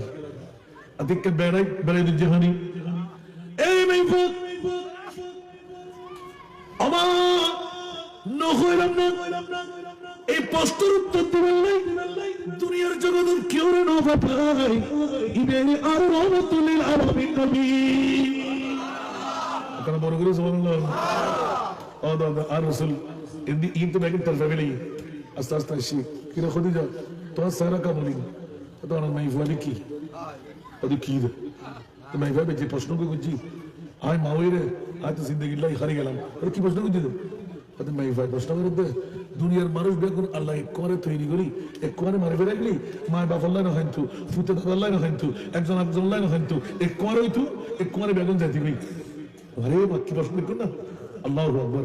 আদিককে বেড়াই দিচ্ছে হানি এই মেয়ে আমার নহইলাম না এই প্রশ্নের উত্তর দিবেন নাই দুনিয়ার জগতের কেউ রে নবা পাই ইবেরে আর রহমাতুল আলামিন নবী কারণ বড় করে সুবহানাল্লাহ ও দাদা আর রাসূল ইন্দি ইনতে বেগম তরফাবেলি আস্তে আস্তে আসি কি রে খদিজা তো সারা কামলি তো না নাই বলি কি ওদি কি রে তো নাই ভাবে যে প্রশ্ন করছি আই মাওইরে আজ তো জিন্দেগি লাই হারিয়ে গেলাম আর কি প্রশ্ন করছি তো নাই ভাই প্রশ্ন করে দুনিয়ার মানুষ বেগুন আল্লাহ এক করে তৈরি করি এক করে মারে বেরাইলি মা বাপ আল্লাহ না হইতো ফুতে আল্লাহ না হইতো একজন আল্লাহ না হইতো এক করে হইতো এক করে বেগুন জাতি কই আরে কি প্রশ্ন করছেন না আল্লাহু আকবার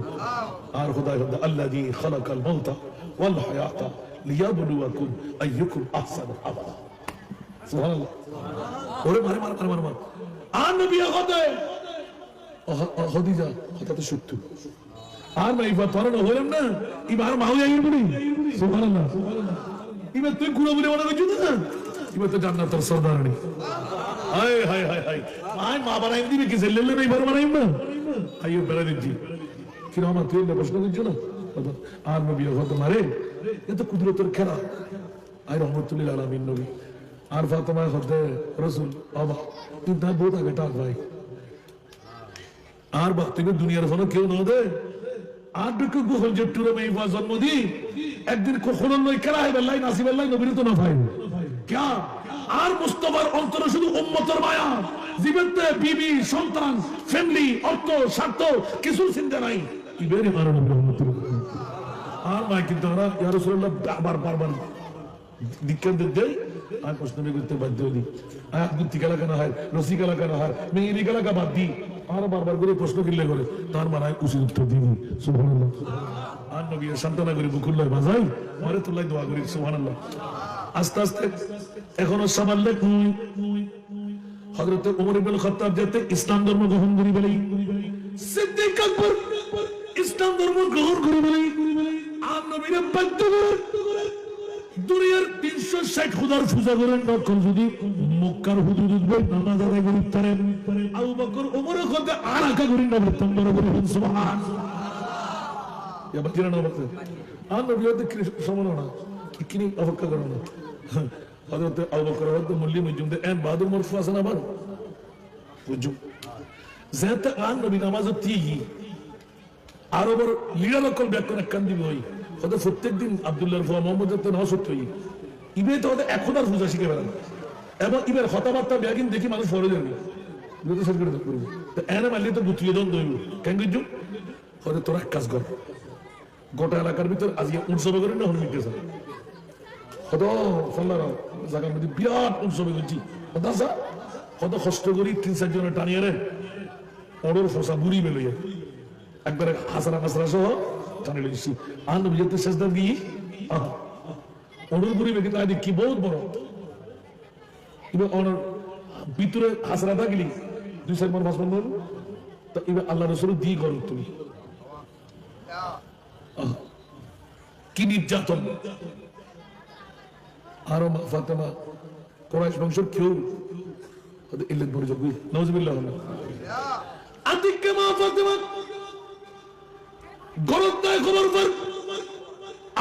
আর খোদা আল্লাযী খালাকাল মাউতা ওয়াল হায়াতা লিয়াবলুয়াকুম আইয়ুকুম আহসানু আমালা সুবহানাল্লাহ ওরে মারে আর নবী হতে খদিজা হঠাৎ সত্য আর ভাই তোরা না হইলাম না এবার মাও যাই বলি সুবহানাল্লাহ এবার তুই গুলো বলে মনে করছিস না এবার তো জান্নাতের সরদারনি হায় হায় হায় হায় আই মা বানাই দিবি কি ছেলে না এবার বানাইম না আইও বেড়া দিচ্ছি কি রহমান তুই না প্রশ্ন করছিস না আর নবী হতে মারে এ তো কুদরতের খেলা আই রহমতুল্লাহ আলামিন নবী আর ফাতেমা হতে রাসূল বাবা তুই না বহুত আগে টাক ভাই আর বাক্তিবে দুনিয়ার ফোনে কেউ না দে আর দুটো গুহল যে টুরে মেয়ে জন্ম দি একদিন কখনো নয় খেলা হয় বেল্লাই নাসি বেল্লাই নবীর তো না ভাই क्या আর মুস্তাফার অন্তরে শুধু উম্মতের মায়া জীবনতে বিবি সন্তান ফ্যামিলি অর্থ স্বার্থ কিছু চিন্তা নাই ইবেরি মারণ রহমতুল্লাহ আর মাই কিন্তু আমরা ইয়া রাসূলুল্লাহ বারবার দিক্কত দেই আর প্রশ্ন করতে বাধ্য হই আয়াত গুতি গলা কেন হয় রসি গলা কেন হয় মেয়েরি গলা কা বাদ দি আর বারবার করে প্রশ্ন কিনলে করে তার মানায় উচিত উত্তর দিবি সুবহানাল্লাহ আর নবীর সান্তনা করে বুকুল্লাহ বাজাই মারে তুল্লাহ দোয়া করি সুবহানাল্লাহ আস্তে আস্তে এখনো সামাল্যে হযরত ওমর ইবনে খাত্তাব যেতে ইসলাম ধর্ম গ্রহণ করি বলেই সিদ্দিক আকবর ইসলাম ধর্ম গ্রহণ করি বলেই আর নবীরে বাধ্য করে দুনিয়ার 360 খোদার পূজা করেন নকল যদি মক্কার হুদুদ উঠবে নামাজ আদায় করি তারেন আবু বকর ওমরের কথা আর আকা করি না বলতাম বড় করে সুবহান ইয়া বাকিরা না বলতে আর নবী হতে সমান না কিনি অপেক্ষা করো না হযরত আবু বকর হতে মুল্লি মুজুমদে এন বাদুর মরফু আছে না বার বুঝু যেত আর নবী নামাজ তিগি আর ওর লিডার নকল ব্যাকরণ কান দিবি হই হতে প্রত্যেকদিন আব্দুল্লাহর ফুয়া মোহাম্মদ তো না সত্য হই ইবে তো ওদের এখন আর পূজা শিখে বেড়ান এবং ইবের কথাবার্তা ব্যাগিন দেখি মানুষ ফরে যাবে তো শেষ করে করবো তো এনে মারলে তো গুতিয়ে দন দইব কেন বুঝু হতে তোরা কাজ কর গোটা এলাকার ভিতর আজকে উৎসব করেন না হলে মিটে যাবে কত ফল্লার জায়গার মধ্যে বিরাট উৎসবে করছি কত কষ্ট করি 3-4 জনের টানিয়ে রে ওর ফসা বুড়ি বেলইয়া একবারে হাসারা হাসারা সহ টানে লেগেছি আনন্দ বিজেতে শেষ দাম দিয়ে ওর বুড়ি বেগে তাই কি বহুত বড় এবার ওর ভিতরে হাসারা থাকলি 2-4 বার ভাষণ বল তো এবার আল্লাহ রসুল দিয়ে করো তুমি কি নির্যাতন আরো ফাতেমা কোরাইশ বংশের কেউ ইল্লাত বড় জগি নাউজুবিল্লাহ আদিকে মা ফাতেমা গরদায় খবর পর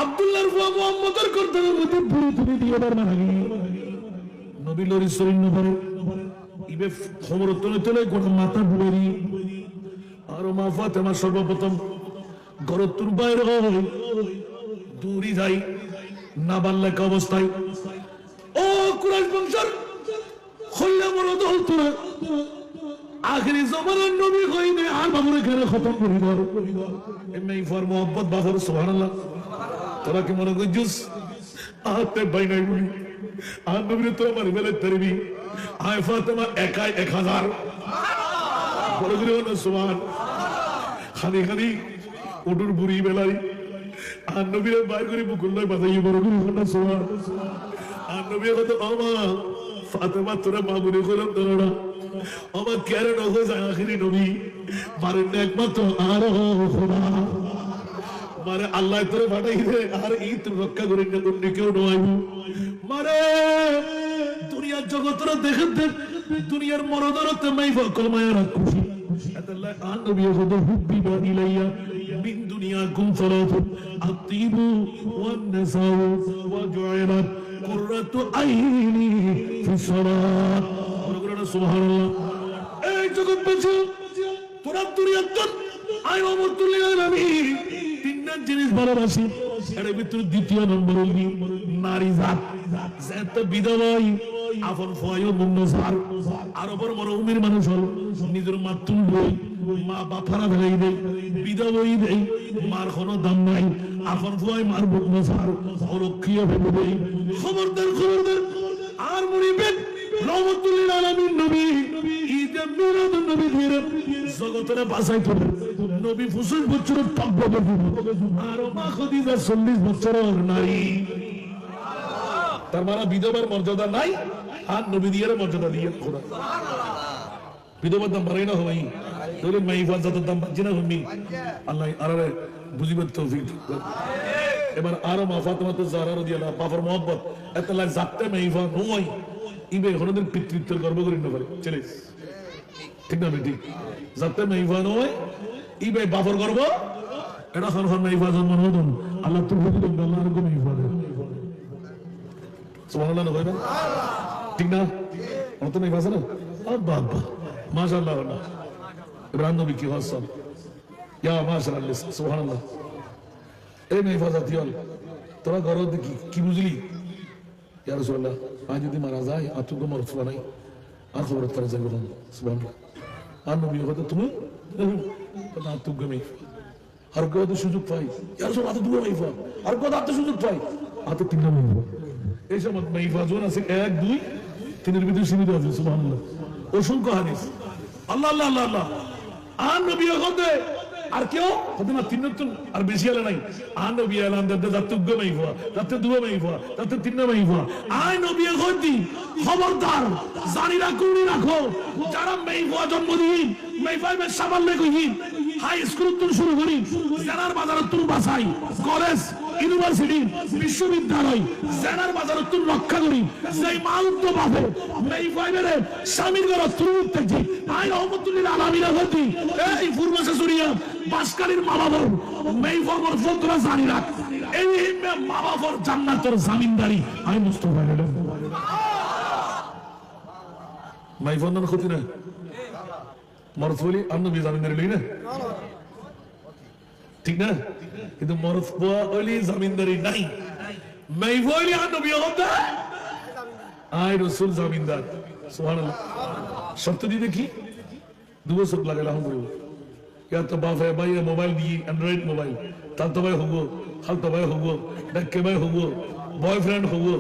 আব্দুল্লাহর ফুয়া মুহাম্মদের কর্তব্যের মধ্যে পুরো তুমি দিয়ে বার মাগি নবী লরি সরিন নবরে ইবে খবর তোলে তোলে গোটা মাথা বুড়ি আর মা ফাতেমা সর্বপ্রথম গরতুর বাইরে হয় দূরি যাই নাবালক অবস্থায় ও কুরাইশ বংশের হইলা বড় দল তোরা আখেরি জমানার নবী হইনে আর বাবুরে ঘরে খতম করি দাও এমনি ফর মোহাম্মদ বাবুর সুবহানাল্লাহ তোরা কি মনে করছিস আতে ভাই নাই বলি আর নবীরে তোরা মারি বেলে তরবি আয় ফাতেমা একাই 1000 বড় করে হলো সুবহান খালি খালি ওটুর বুড়ি বেলাই আর নবীরে বাইর করে বুকুল নয় বাজাই বড় করে হলো সুবহান আর নবীর কথা আমা ফাতেমা তোরা মামুনি করলাম তোরা আমার কেন নগো যায় আখিরি নবী মারেন না একমাত্র আর খোদা মারে আল্লাহ তোরে পাঠাই দে আর এই তুই রক্ষা করে না অন্য কেউ নয় মারে দুনিয়ার জগতরা দেখেন দুনিয়ার মরদরতে মাই ফকল মায়েরা খুশি আল্লাহ আর নবী হদ হুব্বিবা ইলাইয়া মিন দুনিয়াকুম সালাতুন আতিবু ওয়ান নাসাউ ওয়া জুইলাত কুররাতু আইনি ফি সালাত সুবহানাল্লাহ এই জগৎ বাঁচো তোরা দুনিয়ার আই ওমরতুল্লাহ আমি তিনটা জিনিস ভালোবাসি এর ভিতর দ্বিতীয় নম্বর হলি নারী জাত জাত বিধবাই আপন ফয়ও মুন্নসার আর ওপর মরহুমের মানুষ হল নিজের মাতুল বই মা বাপারা ভেলাই দেয় বিধবাই দেয় মার কোনো দাম নাই আপন ফয় মার মুন্নসার অরক্ষীয় ভেবে দেয় খবরদার খবরদার আর মরিবেন রহমতুল্লিল আলামিন নবী ঈদে মিলাদ নবী ধীরে জগতের বাসায় তোলে নবী 25 বছরের পাব্য আর মা খাদিজা 40 বছরের নারী তার মানে বিধবার মর্যাদা নাই আর নবী দিয়ার মর্যাদা দিয়ে খোদা বিধবার দাম বাড়াই না হই তোরে মাই ইফাজাতের দাম বাড়ছে না হমি আল্লাহ আরে বুঝিবার তৌফিক এবার আরো মা ফাতেমা জাহরা রাদিয়াল্লাহু বাবার মোহাম্মত এতলা জাতে মাইফা নয় ইবে হনদের পিতৃত্ব গর্ব করি না পারে চলে ঠিক না বেটি জাতে মাইফা নয় ইবে বাবার গর্ব এটা খান মাইফা জন্ম নদন আল্লাহ তো বুঝি দেন আল্লাহর কো মাইফা দে সুবহানাল্লাহ নয় না ঠিক না অত মাইফা আছে না আব্বা আব্বা মাশাআল্লাহ ইব্রাহিম নবী কি হাসান ইয়া মাশাআল্লাহ সুবহানাল্লাহ এই মাইফা জাতীয়ল তোরা গর্ব দেখি কি বুঝলি ইয়া রাসূলুল্লাহ আজ যদি মারা যায় আর তো তোমার ফুলা নাই আর খবর তারা যাবে না সুবহানাল্লাহ আর নবী হতে তুমি না তো গমি আর কত সুযোগ পাই ইয়া রাসূলুল্লাহ তো দুটো মাইফা আর কত সুযোগ পাই আর তো তিনটা মাইফা এই সময় মাইফা জোন আছে 1 2 তিনের ভিতরে সীমিত আছে সুবহানাল্লাহ অসংখ্য হাদিস আল্লাহ আল্লাহ আল্লাহ আল্লাহ আর নবী হতে আর কেউ হতে না তিন নতুন আর বেশি আলে নাই আর নবী আলাম দাদা দাঁত গমাই হওয়া দাঁতে দুয়া মাই হওয়া দাঁতে তিন মাই হওয়া আয় নবী হতি খবরদার জানি রাখো যারা মাই হওয়া জন্মদিন মাই ফাইবে সাবাল লেগিন হাই স্কুল তুন শুরু করি জেনার বাজার তুন বাসাই কলেজ ইউনিভার্সিটি বিশ্ববিদ্যালয় জেনার বাজার তুন রক্ষা করি সেই মাউন্ত বাপে মেই ফাইবারে স্বামীর ঘর তুন উঠতেছি আই রহমতুল্লাহ আলামিনা হতি এই পূর্বশে সুরিয়া বাসকালীর মা বাবা মেই ফরমর ফতরা জানি রাখ এই মা বাবার জান্নাতের জামিনদারি আমি মুস্তাফা গেলাম মাই ফোন ক্ষতি না মরদ বলি আপনি জামিনদারি লই না ঠিক না কিন্তু মরদ বলি জামিনদারি নাই মাই বলি নবী হতা আই রাসূল জামিনদার সুবহানাল্লাহ শর্ত দি দেখি 2 বছর লাগে আলহামদুলিল্লাহ ইয়া তো বাপ है भाई মোবাইল দি অ্যান্ড্রয়েড মোবাইল তাল তো ভাই হবো হাল তো ভাই হবো ডাকে ভাই হবো বয়ফ্রেন্ড হবো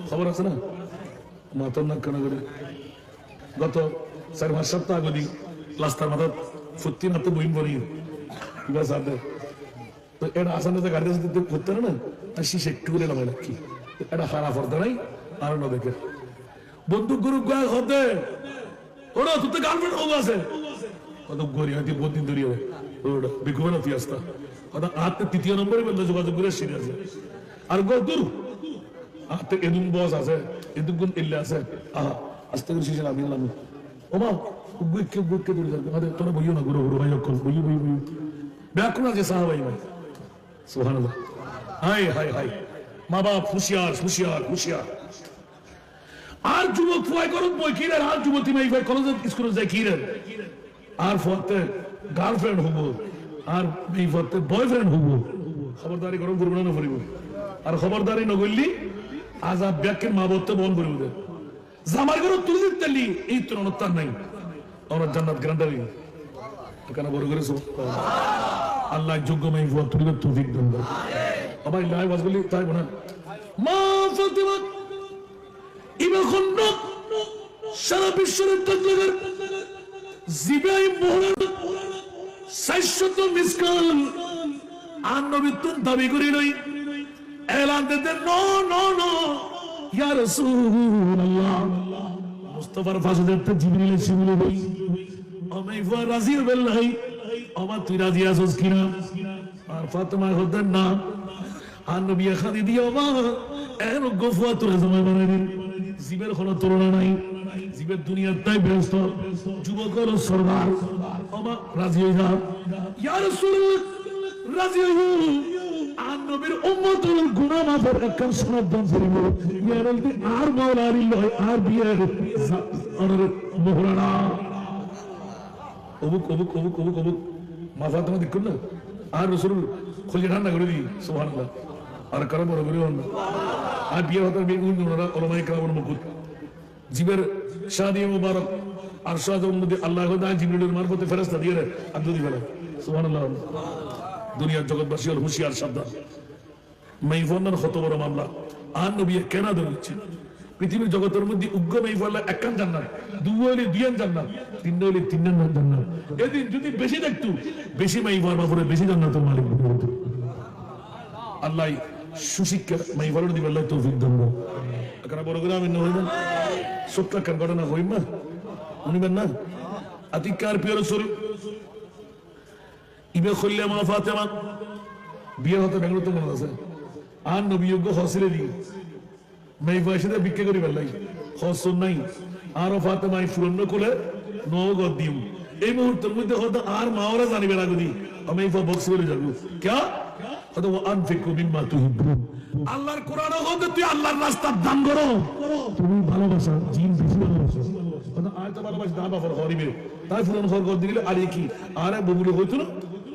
খবর আছে না মাতন না কেন করে গত 4 সপ্তাহ আগে লাস্টার মাথা ফুটতি না তো বইম বলি বাস আদে তো এটা আসানে যে গাড়ি দিতে করতে না শিশে একটু করে লাগাই রাখি এটা খারাপ করতে নাই আর না দেখে বন্দুক গ্রুপ গায়ে হতে ওরা তুই তো গার্লফ্রেন্ড হবো আছে কত গরি হয়তো বহুত দিন ধরে ওটা বিকুবে না ফিয়াস্তা কথা আটতে 3য় নম্বরে বন্ধ যোগাযোগ করে সিরিয়াস আর গো দূর আটতে এদুন বস আছে এদুন কোন ইল্লা আছে আহা আস্তে করে শিশে লামিয়ে লামি ওমা গুইকে দূরে যাবে আরে তোরা বইও না গুরু গুরু ভাই কল বই ব্যাকুন আছে সাহাবাই ভাই সুবহানাল্লাহ হাই হাই হাই মা বাপ হুশিয়ার আর যুবক ফুয়াই করুন বই কিরে আর যুবতী মাই ভাই কলেজ স্কুলে যায় কিরে আর ফতে গার্লফ্রেন্ড হবো আর এই ফতে বয়ফ্রেন্ড হবো খবরদারি করুন করবো না করিব আর খবরদারি নগরলি আজাব ব্যাকের মা বলতে বন করিব জামার ঘর তুলে দিতেলি এই তরণতার নাই আমরা জান্নাত গ্রান্টারি এখানে বড় করে আল্লাহ যোগ্য মাই ফুয়া তুলিবে তৌফিক দেন আবার লাই বাজগুলি তাই বনা মা ফাতিমা ইবা খন্ড সারা বিশ্বের তকলিফের জিবাই মোহর 600 মিসকাল আর নবী তুন দাবি করি লই এলান দিতে নো ইয়া রাসূলুল্লাহ মুস্তাফার ফাজলেতে জিবরিল এসে বলে ভাই আমি ওয়া রাজি বিল্লাহি আমার তুই রাজি আছিস কিনা আর ফাতেমা হতেন না আর নবী খাদি দিও মা এর গফওয়া তোর জমা বানাই দিন জীবের কোনো তুলনা নাই জীবের দুনিয়ার তাই ব্যস্ত যুবকের সরদার আমা রাজি হয়ে যা ইয়া রাসূলুল্লাহ রাজি হই আর নবীর উম্মতের গুনাহ মাফের একখান সনদ দান করিব ইয়া রাসূল আর মাওলারিল্লাহ আর বিয়ের আর মোহরানা অবুক মা ফাতেমা দেখুন না আর রাসূল খুলে ঠান্ডা করে দি সুবহানাল্লাহ আর কারণ বড় করে আর বিয়ে হতে ওনারা ওলামায়ে কেরামের মুকুট জীবের শাদি মুবারক আর শাহাদাতের মধ্যে আল্লাহ জিবরিলের মারফতে ফেরেশতা দিয়ে আব্দু দি ফেলে সুবহানাল্লাহ দুনিয়ার জগৎবাসী হল হুঁশিয়ার সাবধান মাইফোনের কত বড় মামলা আর নবী কেন ধরেছে পৃথিবীর জগতের মধ্যে উগ্র মাইফোল্লা একখান জান্নাত দুই হইলে দুইয়ান জান্নাত তিন হইলে তিনজন জান্নাত এদিন যদি বেশি দেখতো বেশি মাইফোর বাপরে বেশি জান্নাতের মালিক হতো আল্লাহ সুশিক্ষা মাইফোর দিবে আল্লাহ তৌফিক দান করুন এখানে বড় করে আমি হইবেন ছোট্ট একখান ঘটনা হইম না শুনিবেন না আতিকার প্রিয় রাসূল ইবে খুললে মা ফাতেমা বিয়ে হতে বেঙ্গলুরুতে মনে আছে আর নবী যোগ্য হসিলে দি মেয়ে বয়সে বিক্রি করি বেলাই হসন নাই আর ফাতেমা ফুরন্ন কোলে নগদ দিম এই মুহূর্তের মধ্যে হয়তো আর মাওরা জানিবে না গদি আমি বক্স বলে যাবো ক্যা হয়তো আনফিকু মিম্মা তুহিব্বুন আল্লাহর কোরআন হতে তুই আল্লাহর রাস্তার দান করো তুমি ভালোবাসো জিন বেশি ভালোবাসো হয়তো আয়তো ভালোবাসি দান বাফর হরিবে তাই ফুরন খর কর দিলে আর কি আরে বগুলো হইতো না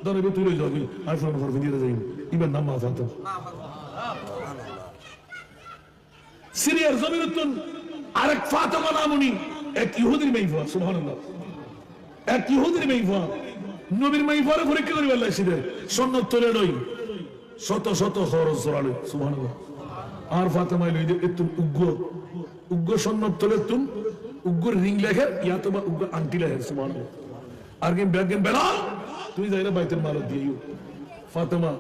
দরবে তুলে যাবি আর ফুরন খর দিয়ে যাই ইবার নাম মা ফাতেমা সিরিয়ার জমিনুতুন আরেক ফাতেমা নামুনি এক ইহুদির মাইফা সুবহানাল্লাহ এক ইহুদির মাইফা নবীর মাইফারে পরীক্ষা করি আল্লাহ সিদে সুন্নাত তোলে নই শত শত খরচ জড়ালে সুবহানাল্লাহ আর ফাতেমা লইদে এতুন উগ্র সুন্নাত তোলে তুন উগ্র রিং লেখে ইয়া তো বা উগ্র আংটি লেখে সুবহানাল্লাহ আর গেম ব্যাগ গেম বেলা তুই যাইরা বাইতুল মাল দিও ফাতেমা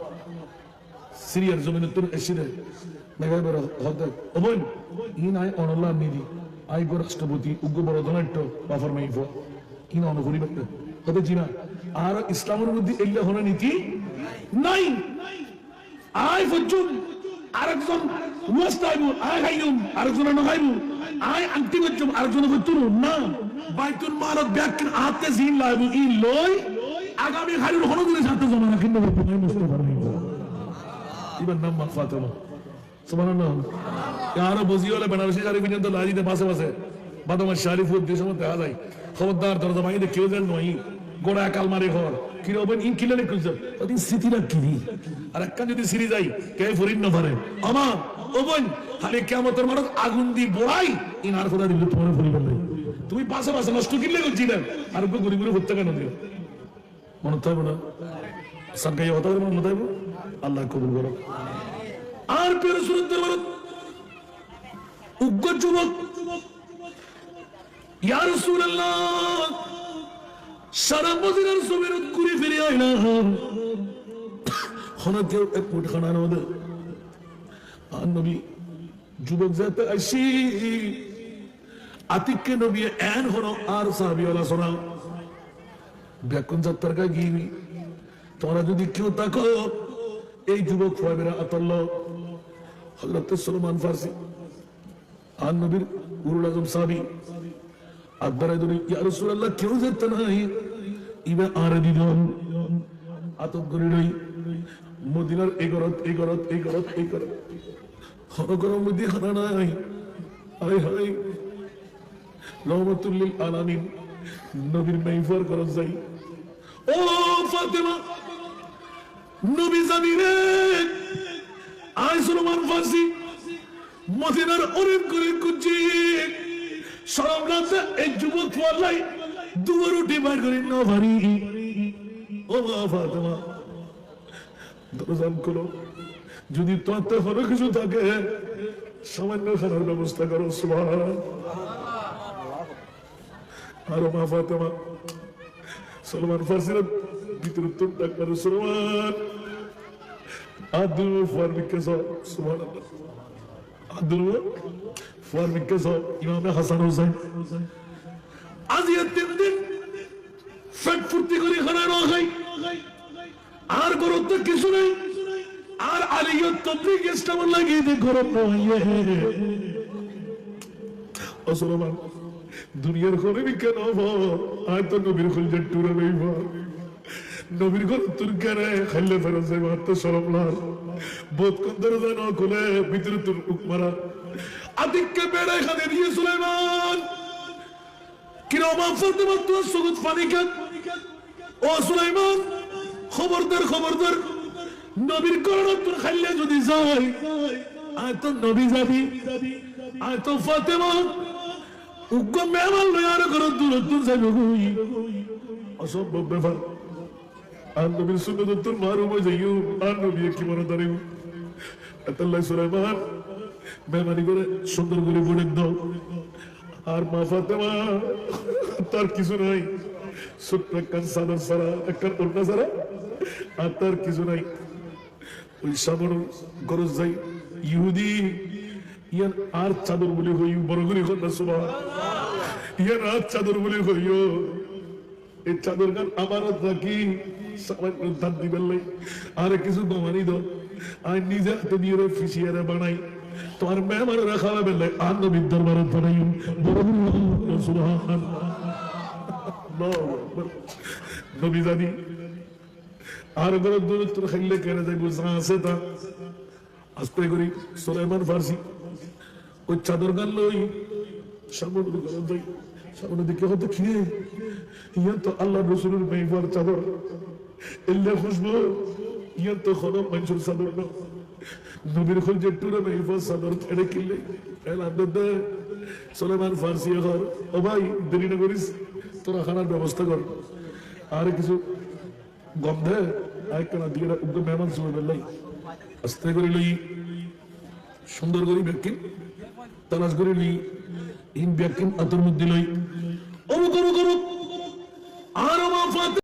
সিরিয়ার জমিনুতুন এসিদে মেঘায় বেরো হতে ওবন ইন আই অনল্লাহ নিদি আই গো রাষ্ট্রপতি উগ্র বড় ধনাঢ্য বাফর মাইফা ইন অনুকরি ব্যক্তি হতে চিনা আর ইসলামের মধ্যে এগুলো হলো নীতি নাই। আয় ফজুম আরেকজন ওয়াস্ত আইবো, আয় খাইলুম আরেকজন না খাইবো, আয় আংটি ফজুম আরেকজন ফজুম না। বাইতুল মালত ব্যাকিন হাতে জিন লাইবো ই লই আগামী খাইলুর হলো দিনে সাথে জমা রাখিন না ভাই মুস্তাফা নাই ইবার নাম মা ফাতেমা সুবহানাল্লাহ। আরো বজিওয়ালা বেনারসি শাড়ি পর্যন্ত লাজিতে পাশে পাশে বাদামার শাড়ি ফুট দিয়ে সময় দেখা যায়। খবরদার দরজা ভাঙিতে কেউ যেন নয় গোড়া কালমারে ঘর কি রবেন ইন কিলালে কইছে ওদিন স্মৃতিরা কিনি আর একটা যদি সিরি যাই কে ফরিন না পারে আমার ও বোন খালি কিয়ামতের মাঠে আগুন দি বড়াই ইন আর খোদা দিলে তোমার পরিবার নাই তুমি পাশে পাশে নষ্ট কিনলে করছিলেন আর ওকে গরিব গরিব হত্যা কেন দিও মনে থাকবে না সরকারি হতা মনে থাকবো আল্লাহ কবুল করো। আর পের সুরত উগ্র যুবক ইয়া রাসূলুল্লাহ সারা মদিনার জমিন ঘুরে ফিরে আইলা হনা কেউ এক ফুট খানা নদ আর নবী যুবক যাতে আসি আতিককে নবী এন হনো আর সাহাবীওয়ালা শোনা ব্যাকুন যাত্রার কা গিয়ে তোমরা যদি কেউ তাকো এই যুবক ফাবেরা আতাল্লাহ হযরত সুলাইমান ফারসি আর নবীর উরুল আজম সাহাবী আদরে দুনি ইয়া রাসূলুল্লাহ কেউ যেতে নাই ইবা আর দিদন আতক করি লই মদিনার এগরত হরগর মধ্যে খানা নাই হায় হায় রহমাতুল লিল আলামিন নবীর মাইফার করত যাই ও ফাতেমা নবী জামিরে আয় সুলাইমান ফারসি মদিনার অনেক করে কুচি সব রাতে এই যুবক ফলাই দুয়ার উঠে বার করে না ভারি ও ফাতেমা দরজা খুলো যদি তোমার হলো কিছু থাকে সামান্য খানার ব্যবস্থা করো সুবহানাল্লাহ। আর মা ফাতেমা সুলাইমান ফারসির ভিতরে তুম ডাক করে সুলাইমান আদু ফারবিকে সুবহানাল্লাহ আদু ফারবিকে ইমাম হাসান হোসেন আজিয়া 3 দিন ফেট ফুর্তি করে খানা না খাই আর গরত তো কিছু নাই আর আলিয়ত তবলিগ ইসলাম লাগিয়ে দে গরত নয় ও সুলাইমান দুনিয়ার ঘরে কেন আয় তো নবীর খুলছে টুরে নেই নবীর ঘর তোর কেনে খাইলে ফেরত যাই তো সরম লাল বোধ কন্দর যেন খুলে ভিতরে তোর উকমারা আদিককে বেড়ায় খানে দিয়ে সুলাইমান কিরমা ফাতেমা তোর সগুত পানি খান ও সুলাইমান খবরদার খবরদার নবীর করোনা তোর খাইলে যদি যাই আয় তো নবী যাবি আয় তো ফাতেমা উগ্র মেহমান লই আর ঘর দূর দূর যাইব অসম্ভব ব্যাপার আর নবীর সুন্নত তোর মারুমে যাইও আর নবী কি মনে দাঁড়িও আল্লাহ সুলাইমান মেহমানি করে সুন্দর করে বলে দাও আর মা ফাতেমা তার কিছু নাই ছোট্ট একটা সাদর সারা একটা ওড়না সারা আর তার কিছু নাই ওই সামর গরজ যাই ইহুদি ইয়ান আর চাদর বলে হই বড় করে কন্যা সুবহান ইয়ান আর চাদর বলে হইও এই চাদর গান আমার থাকি সামান্য ধান দিবেন লাই আর কিছু বামানি দাও আর নিজে হাতে দিয়ে ফিসিয়ারে বানাই তোমার মেহমান রাখাবে বেলে আর নবীর দরবারে বানাই বড় সুবহান নবী জানি আর গর দূর তোর খাইলে কেনে যাইব আছে তা আস্তে করি সুলাইমান ফারসি ওই চাদর গান লই সামনে গরম যাই সামনে দিকে হতে খেয়ে ইয়ান তো আল্লাহ রসুলের মেহবার চাদর এল্লা খুশবু ইয়ান তো খনম মঞ্জুর চাদর না নবীর খোল যে টুরে মেহবার চাদর ছেড়ে কিনলে এলাম দে সুলাইমান ফারসি ঘর ও ভাই দেরি না করিস তোরা খানার ব্যবস্থা কর আর কিছু গন্ধে আরেকটা দিয়ে উগ্র মেহমান শুনে বেলাই আস্তে করে লই সুন্দর করে ব্যাকিন তালাশ করে লই ইন ব্যাকিন আতর মধ্যে লই অমুক অমুক অমুক আরো